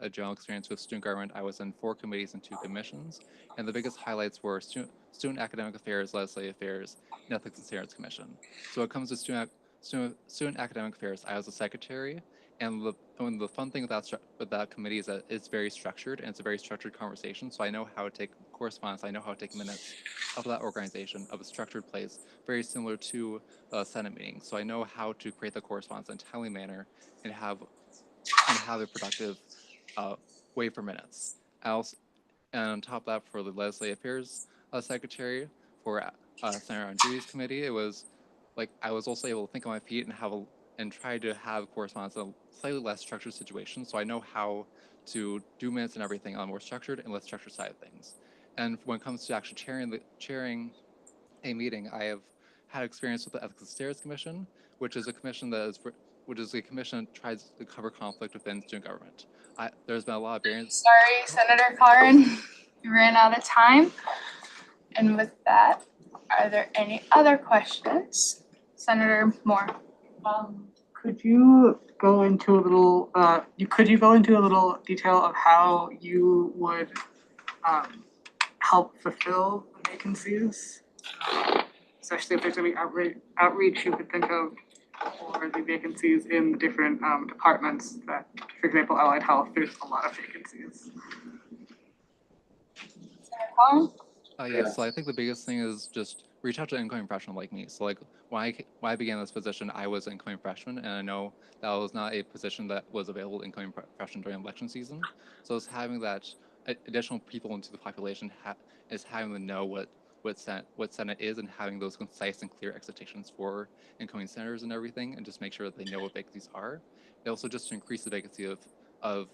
S8: of general experience with student government. I was in 4 committees and 2 commissions, and the biggest highlights were student academic affairs, legislative affairs, and ethics and standards commission. So when it comes to student academic affairs, I was a secretary, and the fun thing with that committee is that it's very structured, and it's a very structured conversation. So I know how to take correspondence, I know how to take minutes of that organization, of a structured place, very similar to a Senate meeting. So I know how to create the correspondence in a timely manner and have a productive way for minutes. And on top of that, for the Legislative Affairs Secretary for Senator Andrews' committee, it was like I was also able to think on my feet and and try to have correspondence in a slightly less structured situation. So I know how to do minutes and everything on a more structured and less structured side of things. And when it comes to actually chairing a meeting, I have had experience with the Ethics and Stairs Commission, which is a commission that tries to cover conflict within student government. There's been a lot of variance.
S5: Sorry, Senator Colleran, we ran out of time. And with that, are there any other questions? Senator Moore.
S10: Could you go into a little, detail of how you would help fulfill vacancies? Especially if there's any outreach you could think of for the vacancies in the different departments that, for example, allied health, there's a lot of vacancies.
S5: Senator Colleran?
S8: Yeah, so I think the biggest thing is just reach out to an incoming freshman like me. So like when I began this position, I was an incoming freshman, and I know that was not a position that was available to incoming freshmen during election season. So it's having that additional people into the population is having to know what Senate is and having those concise and clear expectations for incoming senators and everything, and just make sure that they know what vacancies are. And also just to increase the vacancy of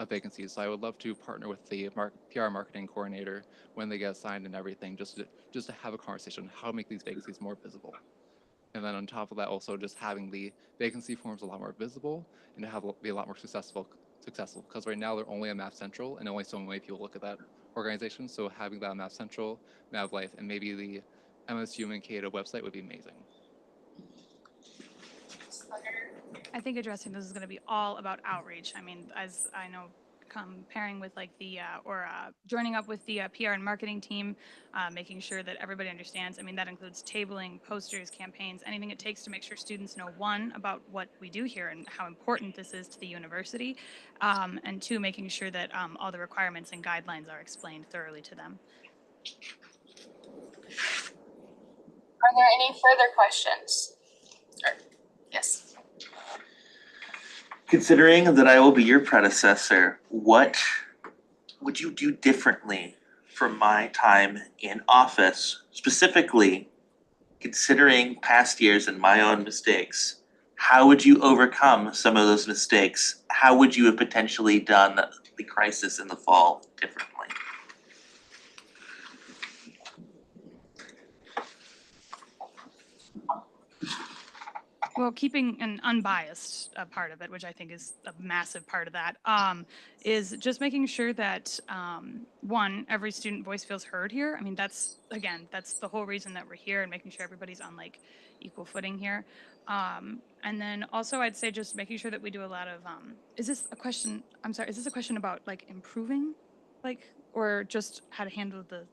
S8: vacancies. So I would love to partner with the PR marketing coordinator when they get assigned and everything, just to have a conversation on how to make these vacancies more visible. And then on top of that, also just having the vacancy forms a lot more visible and to be a lot more successful. Because right now they're only on Math Central, and only so many people look at that organization. So having that on Math Central, Math Life, and maybe the MNSU and Cato website would be amazing.
S9: I think addressing this is going to be all about outreach. I mean, as I know, pairing with like the joining up with the PR and marketing team, making sure that everybody understands. I mean, that includes tabling, posters, campaigns, anything it takes to make sure students know, one, about what we do here and how important this is to the university, and two, making sure that all the requirements and guidelines are explained thoroughly to them.
S5: Are there any further questions? Yes.
S11: Considering that I will be your predecessor, what would you do differently from my time in office? Specifically, considering past years and my own mistakes, how would you overcome some of those mistakes? How would you have potentially done the crisis in the fall differently?
S9: Well, keeping an unbiased part of it, which I think is a massive part of that, is just making sure that, one, every student voice feels heard here. I mean, that's the whole reason that we're here, and making sure everybody's on like equal footing here. And then also I'd say just making sure that we do a lot of, is this a question about like improving, like, or just how to handle the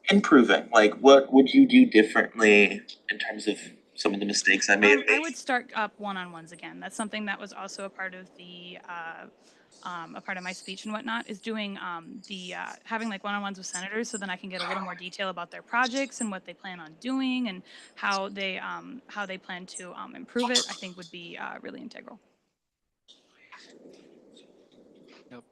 S11: Improving, like what would you do differently in terms of some of the mistakes I may have
S9: I
S11: made?
S9: would start up one-on-ones again. That's something that was also a part of the a part of my speech and whatnot, is doing having like one-on-ones with senators, so then I can get a little more detail about their projects and what they plan on doing and how they plan to improve it. I think would be really integral.
S8: Yep.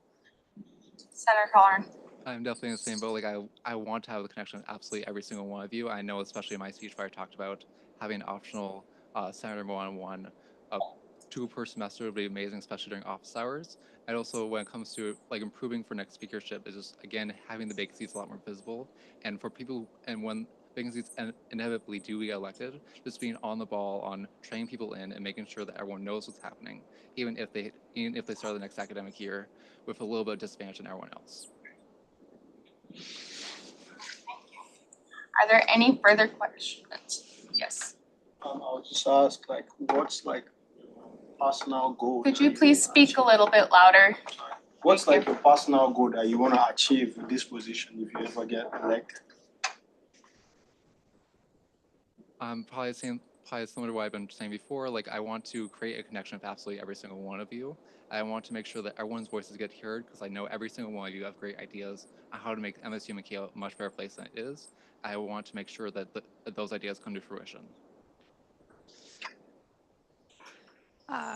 S5: Senator Colleran.
S8: I'm definitely in the same boat. Like I want to have the connection with absolutely every single one of you. I know, especially in my speech where I talked about having an optional senator one-on-one 2 per semester would be amazing, especially during office hours. And also when it comes to like improving for next speakership is just again having the vacancies a lot more visible. And for people, and when vacancies inevitably do get elected, just being on the ball on training people in and making sure that everyone knows what's happening, even if they start the next academic year with a little bit of disadvantage than everyone else.
S5: Are there any further questions? Yes.
S13: I'll just ask, like, what's like personal goal?
S5: Could you please speak a little bit louder?
S13: What's like your personal goal that you want to achieve in this position if you ever get elected?
S8: Probably similar to what I've been saying before. Like I want to create a connection with absolutely every single one of you. I want to make sure that everyone's voices get heard, because I know every single one of you have great ideas on how to make MSU McKale a much better place than it is. I want to make sure that those ideas come to fruition.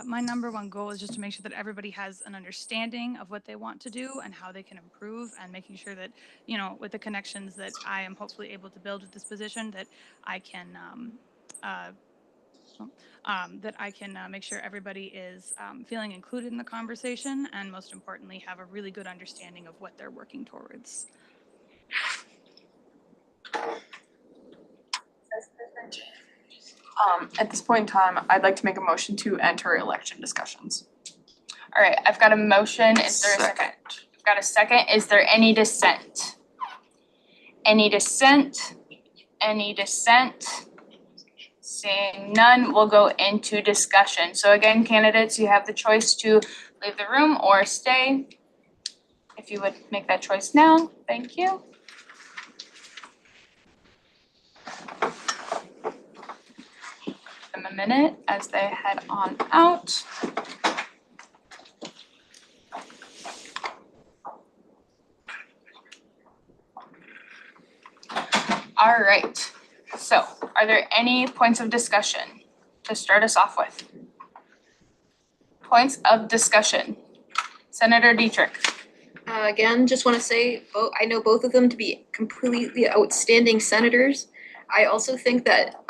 S9: My number one goal is just to make sure that everybody has an understanding of what they want to do and how they can improve, and making sure that, with the connections that I am hopefully able to build with this position, that I can that I can make sure everybody is feeling included in the conversation and most importantly, have a really good understanding of what they're working towards.
S7: At this point in time, I'd like to make a motion to enter election discussions. All right, I've got a motion. Is there a second? I've got a second. Is there any dissent? Any dissent? Any dissent? Seeing none, we'll go into discussion. So again, candidates, you have the choice to leave the room or stay. If you would make that choice now, thank you. Give them a minute as they head on out. All right, so are there any points of discussion to start us off with? Points of discussion. Senator Dietrich.
S1: Again, just want to say, I know both of them to be completely outstanding senators. I also think that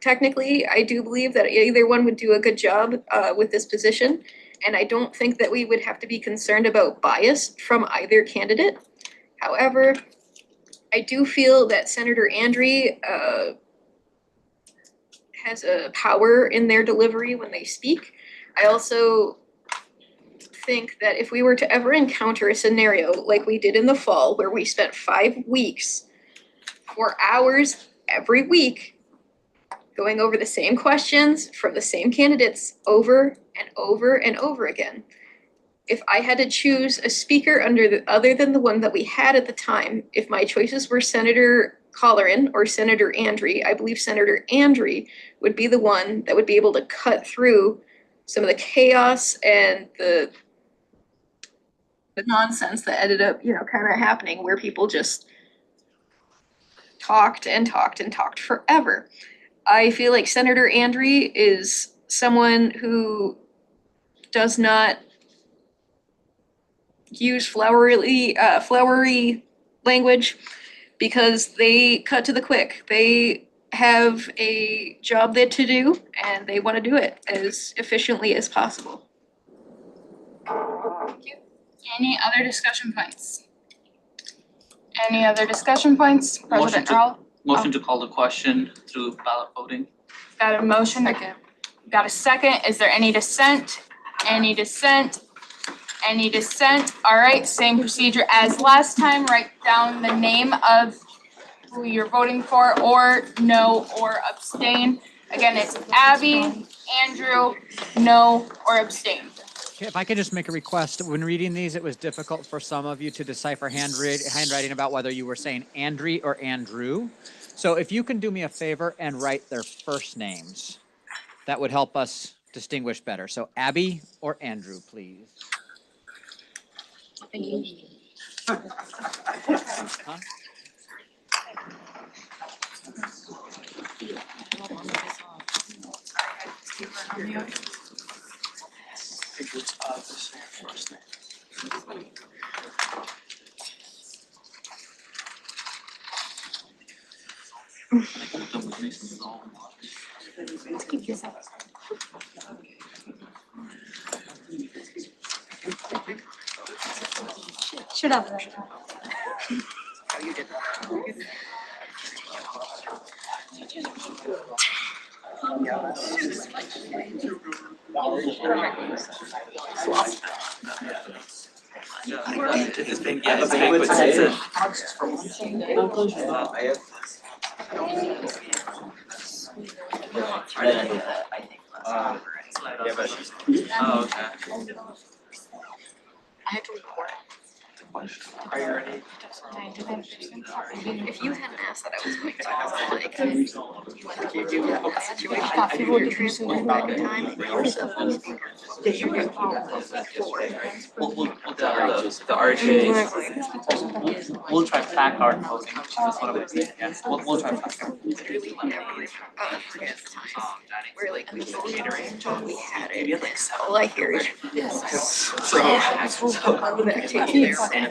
S1: technically, I do believe that either one would do a good job with this position. And I don't think that we would have to be concerned about bias from either candidate. However, I do feel that Senator Andre has a power in their delivery when they speak. I also think that if we were to ever encounter a scenario like we did in the fall, where we spent 5 weeks, 4 hours every week, going over the same questions from the same candidates over and over and over again. If I had to choose a speaker other than the one that we had at the time, if my choices were Senator Colleran or Senator Andre, I believe Senator Andre would be the one that would be able to cut through some of the chaos and the nonsense that ended up, kind of happening where people just talked and talked and talked forever. I feel like Senator Andre is someone who does not use flowery language because they cut to the quick. They have a job there to do and they want to do it as efficiently as possible. Thank you. Any other discussion points? Any other discussion points? President Rowell?
S6: Motion to call the question through ballot voting.
S1: Got a motion. Got a second. Is there any dissent? Any dissent? Any dissent? All right, same procedure as last time. Write down the name of who you're voting for, or no, or abstain. Again, it's Abby, Andrew, no, or abstain.
S2: Okay, if I could just make a request, when reading these, it was difficult for some of you to decipher handwriting about whether you were saying Andre or Andrew. So if you can do me a favor and write their first names, that would help us distinguish better. So Abby or Andrew, please.
S1: Thank you.
S2: Huh?
S13: It was the same first name.
S12: Should have.
S1: I had to record it.
S13: Are you ready?
S1: If you hadn't asked that, I was going to. Like, you do that situation, if you transport back in time, and you're a speaker, you get four.
S6: The RJ. We'll try placard voting, that's what I'm saying, yeah, we'll try placard.
S1: Literally never forget the time where like we voted and we had it, and all I hear is this. So that takes me there.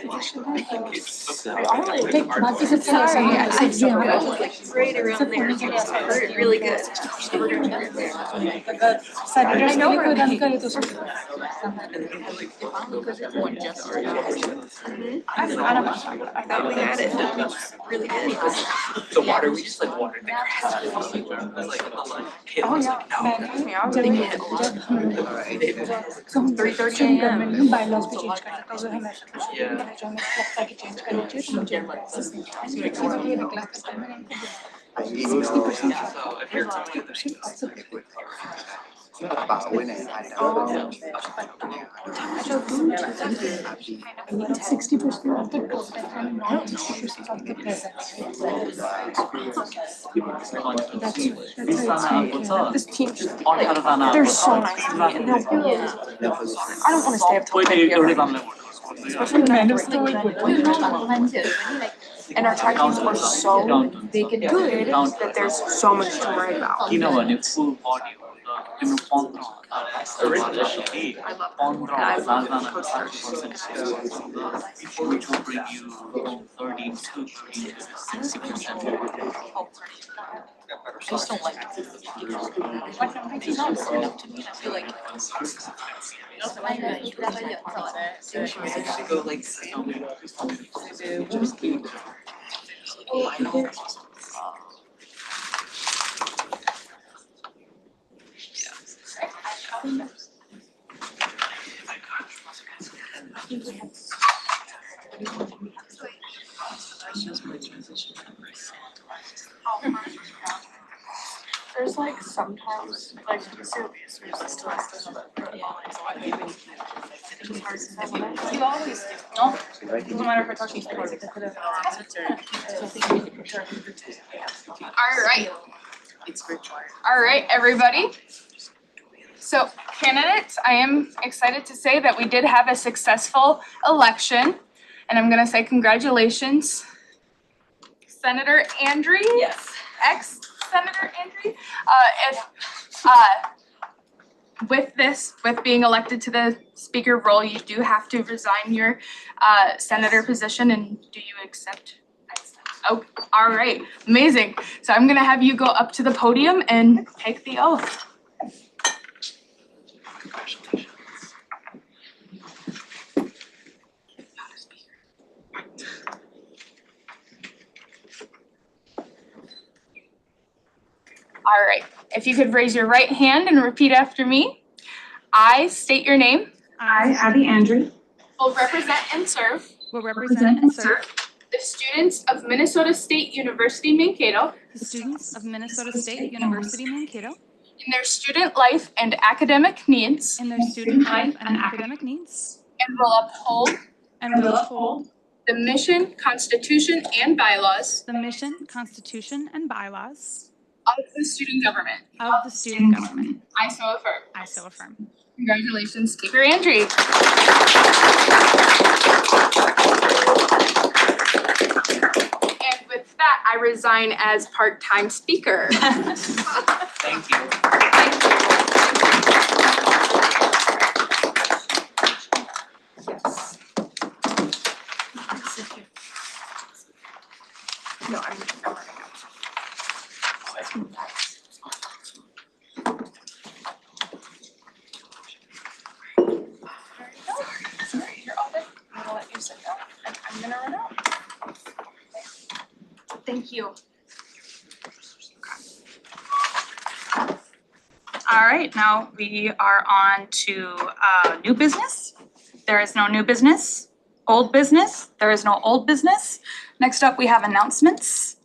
S1: Right around there. Hurt really good.
S12: I know her.
S1: I thought we had it really good.
S2: The water, we just like watered the grass.
S12: Oh, yeah. So 3:30 AM. bylaws पे change करना था, वो हमें जो हमें लगता है कि change करना चाहिए, तो मुझे ये class time में 60%60% of the total and not 60% of the presence.
S7: This team, like, they're so nice to me and they'll, I don't wanna stay up till 10 p.m. Especially when I have to write and our track teams are so good that there's so much to write about.
S6: Full body. Originally, which will bring you from 30 to 60%.
S1: I just don't like it. It's not enough to me. I feel like go like
S7: There's like sometimes, like serious, there's this class doesn't
S1: you always do. No, doesn't matter if we're talking
S5: Alright. Alright, everybody. So candidates, I am excited to say that we did have a successful election. And I'm gonna say congratulations, Senator Andre.
S1: Yes.
S5: Ex-Senator Andre. With being elected to the speaker role, you do have to resign your senator position, and do you accept? Oh, all right, amazing. So I'm gonna have you go up to the podium and take the oath. All right, if you could raise your right hand and repeat after me. I state your name.
S9: I,
S12: Abby Andrew.
S5: Will represent and serve
S9: will represent and serve
S5: the students of Minnesota State University Mankato
S9: the students of Minnesota State University Mankato
S5: in their student life and academic needs,
S9: in their student life and academic needs,
S5: and will uphold the mission, constitution, and bylaws
S9: the mission, constitution, and bylaws
S5: of the student government.
S9: of the student government.
S5: I so affirm.
S9: I so affirm.
S5: Congratulations, Speaker Andre. And with that, I resign as part-time speaker.
S2: Thank you.
S7: No, I'm
S5: Sorry, you're all good. I'm gonna let you sit down and I'm gonna run out. Thank you. All right, now we are on to new business. There is no new business. Old business, there is no old business. Next up, we have announcements.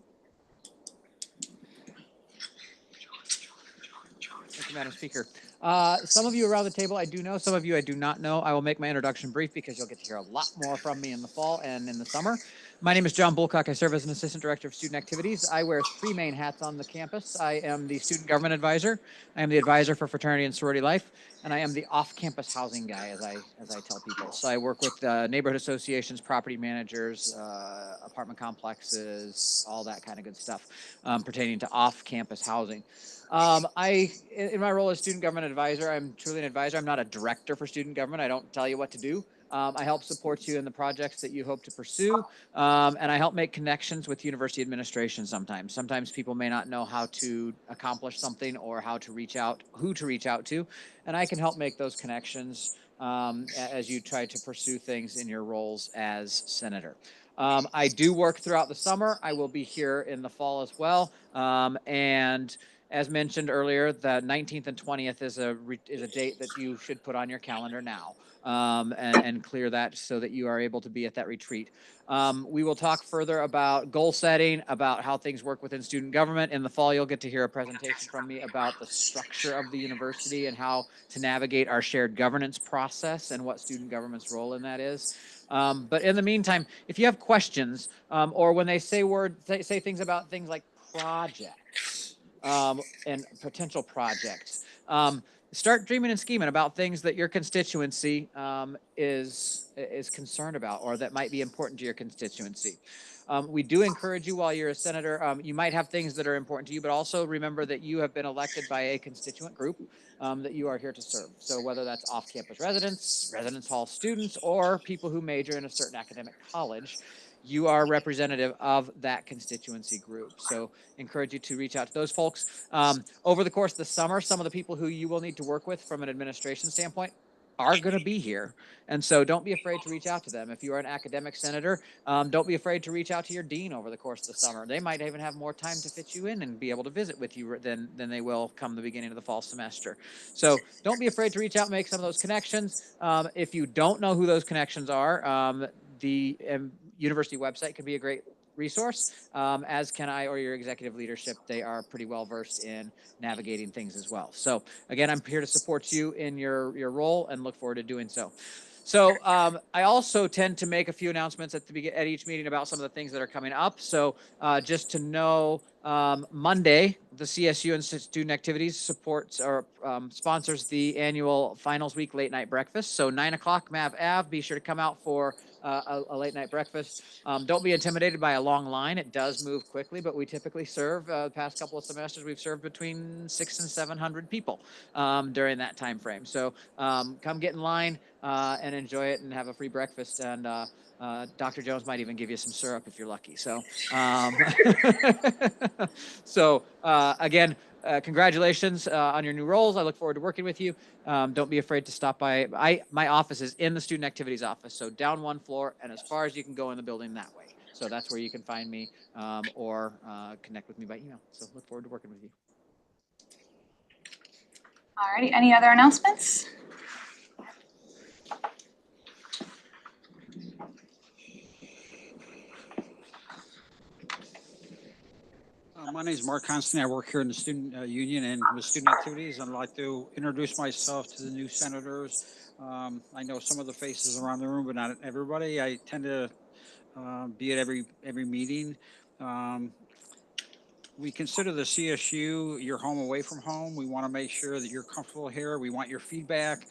S17: Thank you, Madam Speaker. Some of you around the table I do know, some of you I do not know. I will make my introduction brief because you'll get to hear a lot more from me in the fall and in the summer. My name is John Bulcock. I serve as an Assistant Director of Student Activities. I wear three main hats on the campus. I am the Student Government Advisor, I am the Advisor for Fraternity and Sorority Life, and I am the off-campus housing guy, as I tell people. So I work with neighborhood associations, property managers, apartment complexes, all that kind of good stuff pertaining to off-campus housing. In my role as Student Government Advisor, I'm truly an advisor. I'm not a director for student government. I don't tell you what to do. I help support you in the projects that you hope to pursue. And I help make connections with university administration sometimes. Sometimes people may not know how to accomplish something or how to reach out, who to reach out to. And I can help make those connections as you try to pursue things in your roles as senator. I do work throughout the summer. I will be here in the fall as well. And as mentioned earlier, the 19th and 20th is a date that you should put on your calendar now and clear that so that you are able to be at that retreat. We will talk further about goal setting, about how things work within student government. In the fall, you'll get to hear a presentation from me about the structure of the university and how to navigate our shared governance process and what student government's role in that is. But in the meantime, if you have questions or when they say say things about things like projects and potential projects, start dreaming and scheming about things that your constituency is concerned about or that might be important to your constituency. We do encourage you while you're a senator, you might have things that are important to you, but also remember that you have been elected by a constituent group that you are here to serve. So whether that's off-campus residents, residence hall students, or people who major in a certain academic college, you are representative of that constituency group. So encourage you to reach out to those folks. Over the course of the summer, some of the people who you will need to work with from an administration standpoint are going to be here. And so don't be afraid to reach out to them. If you are an academic senator, don't be afraid to reach out to your dean over the course of the summer. They might even have more time to fit you in and be able to visit with you than they will come the beginning of the fall semester. So don't be afraid to reach out and make some of those connections. If you don't know who those connections are, the university website can be a great resource, as can I or your executive leadership. They are pretty well versed in navigating things as well. So again, I'm here to support you in your role and look forward to doing so. So I also tend to make a few announcements at each meeting about some of the things that are coming up. So just to know, Monday, the CSU and Student Activities supports or sponsors the annual Finals Week Late Night Breakfast. So 9 o'clock, Mav Ave, be sure to come out for a late night breakfast. Don't be intimidated by a long line. It does move quickly, but we typically serve, the past couple of semesters, we've served between 600 and 700 people during that time frame. So come get in line and enjoy it and have a free breakfast. And Dr. Jones might even give you some syrup if you're lucky. So, again, congratulations on your new roles. I look forward to working with you. Don't be afraid to stop by. My office is in the student activities office, so down one floor and as far as you can go in the building that way. So that's where you can find me or connect with me by email. So look forward to working with you.
S15: Alrighty, any other announcements?
S18: My name is Mark Constantine. I work here in the student union and with student activities. I'd like to introduce myself to the new senators. I know some of the faces around the room, but not everybody. I tend to be at every meeting. We consider the CSU your home away from home. We want to make sure that you're comfortable here. We want your feedback.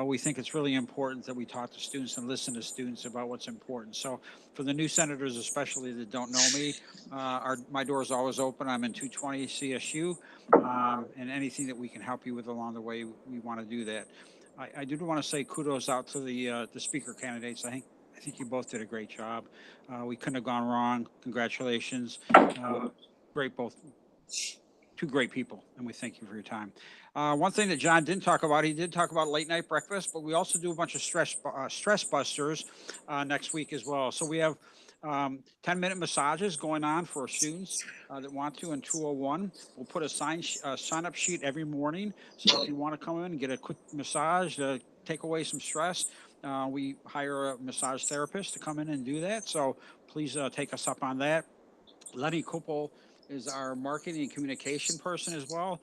S18: We think it's really important that we talk to students and listen to students about what's important. So for the new senators, especially that don't know me, my door is always open. I'm in 220 CSU, and anything that we can help you with along the way, we want to do that. I do want to say kudos out to the speaker candidates. I think you both did a great job. We couldn't have gone wrong. Congratulations. Great, both two great people, and we thank you for your time. One thing that John didn't talk about, he did talk about late night breakfast, but we also do a bunch of stress busters next week as well. So we have 10-minute massages going on for students that want to in 201. We'll put a sign-up sheet every morning. So if you want to come in and get a quick massage to take away some stress, we hire a massage therapist to come in and do that. So please take us up on that. Lenny Kuppel is our marketing and communication person as well.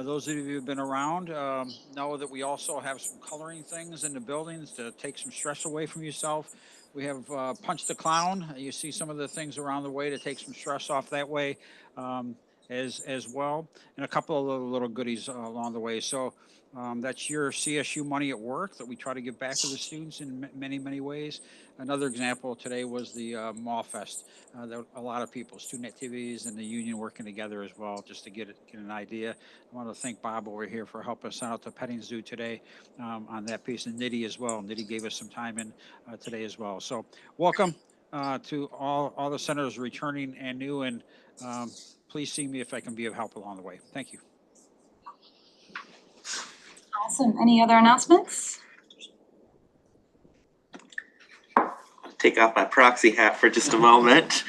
S18: Those of you who've been around know that we also have some coloring things in the buildings to take some stress away from yourself. We have Punch the Clown. You see some of the things around the way to take some stress off that way as well, and a couple of little goodies along the way. So That's your CSU money at work that we try to give back to the students in many, many ways. Another example today was the Mall Fest. A lot of people, student activities and the union working together as well, just to get an idea. I want to thank Bob over here for helping us out to petting zoo today on that piece, and Nitty as well. Nitty gave us some time in today as well. So welcome to all the senators returning and new, and please see me if I can be of help along the way. Thank you.
S9: Awesome. Any other announcements?
S11: Take off my proxy hat for just a moment.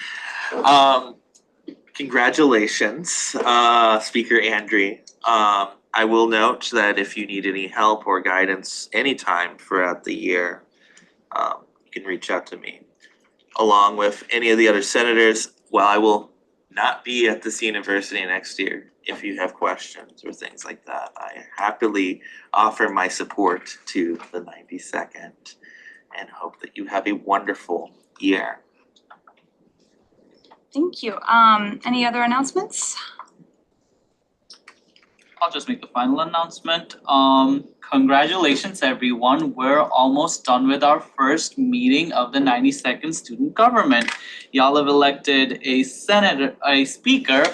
S11: Congratulations, Speaker Andre. I will note that if you need any help or guidance anytime throughout the year, you can reach out to me. Along with any of the other senators, while I will not be at this university next year, if you have questions or things like that, I happily offer my support to the 92nd and hope that you have a wonderful year.
S9: Thank you. Any other announcements?
S6: I'll just make the final announcement. Congratulations, everyone. We're almost done with our first meeting of the 92nd student government. Y'all have elected a speaker,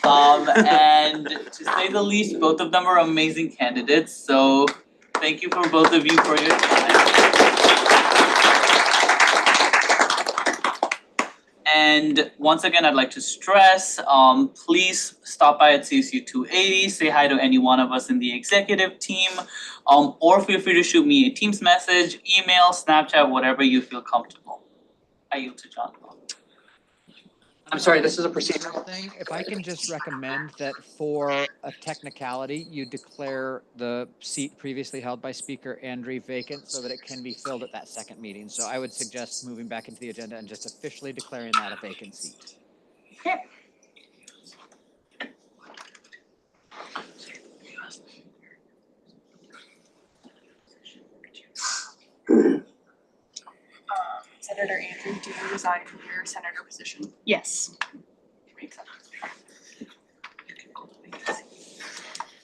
S6: and to say the least, both of them are amazing candidates. So thank you for both of you for your time. And once again, I'd like to stress, please stop by at CSU 280, say hi to any one of us in the executive team, or feel free to shoot me a Teams message, email, Snapchat, whatever you feel comfortable. I yield to John.
S2: I'm sorry, this is a procedural
S17: thing. If I can just recommend that for a technicality, you declare the seat previously held by Speaker Andre vacant so that it can be filled at that second meeting. So I would suggest moving back into the agenda and just officially declaring that a vacant seat.
S9: Okay.
S7: Senator Andrew, do you resign from your senator position?
S9: Yes.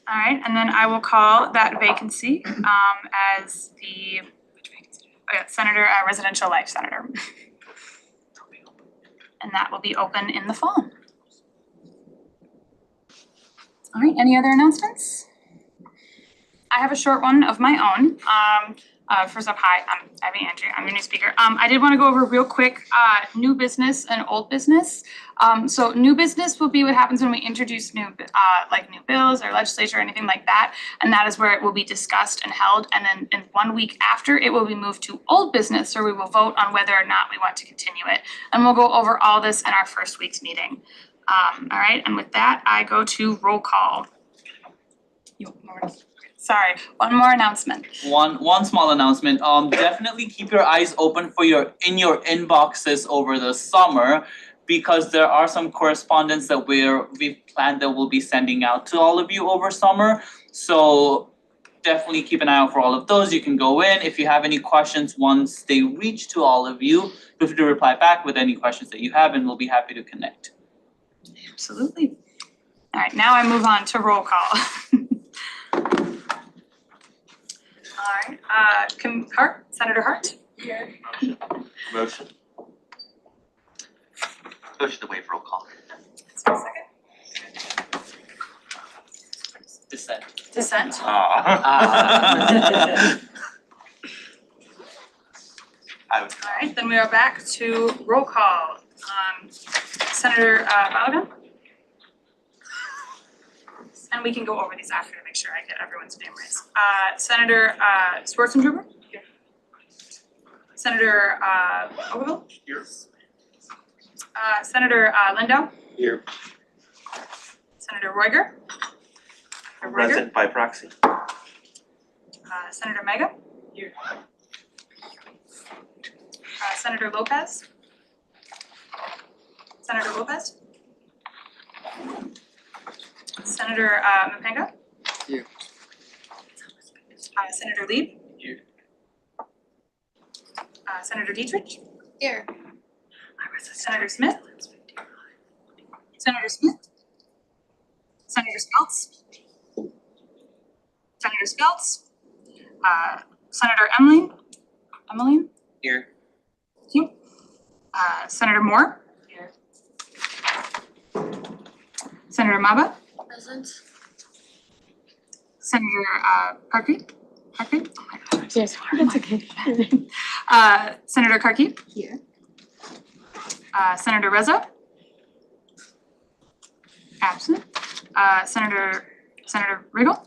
S9: All right, and then I will call that vacancy as the Senator, Residential Life Senator. And that will be open in the fall. All right, any other announcements? I have a short one of my own. First up, hi, I'm Abby Andrew, I'm your new speaker. I did want to go over real quick, new business and old business. So new business will be what happens when we introduce new bills or legislation or anything like that. And that is where it will be discussed and held. And then in 1 week after, it will be moved to old business, where we will vote on whether or not we want to continue it. And we'll go over all this in our first week's meeting. All right, and with that, I go to roll call. Sorry, one more announcement.
S6: One small announcement. Definitely keep your eyes open for your inboxes over the summer, because there are some correspondence that we've planned that we'll be sending out to all of you over summer. So definitely keep an eye out for all of those. You can go in. If you have any questions once they reach to all of you, feel free to reply back with any questions that you have, and we'll be happy to connect.
S9: Absolutely. All right, now I move on to roll call. All right, Senator Hart? Here.
S11: Motion. Motion to waive roll call.
S9: Dissent.
S11: All
S9: right, then we are back to roll call. Senator Balogun? And we can go over these after to make sure I get everyone's name right. Senator Schwarzenegger? Here. Senator Oberville?
S11: Here.
S9: Senator Lindau?
S11: Here.
S9: Senator Roiger?
S11: Present by proxy.
S9: Senator Mega? Here. Senator Lopez? Senator Lopez? Senator Mapanga?
S2: Here.
S9: Senator Lieb?
S2: Here.
S9: Senator Dietrich?
S1: Here.
S9: Senator Smith? Senator Smith? Senator Speltz? Senator Skeltz, Senator Emmeline?
S2: Here.
S9: Thank you. Senator Moore?
S14: Here.
S9: Senator Maba?
S14: Present.
S9: Senator Karki? Karki? Oh my gosh.
S12: Yes, that's okay.
S9: Senator Karki?
S16: Here.
S9: Senator Reza? Absent. Senator Riggle?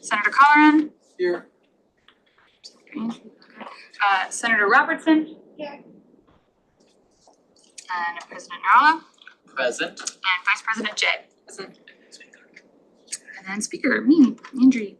S9: Senator Colleran?
S2: Here.
S9: Senator Robertson?
S14: Here.
S9: And President Narala?
S2: Present.
S9: And Vice President Jay? Present. And then Speaker, me, Andrew.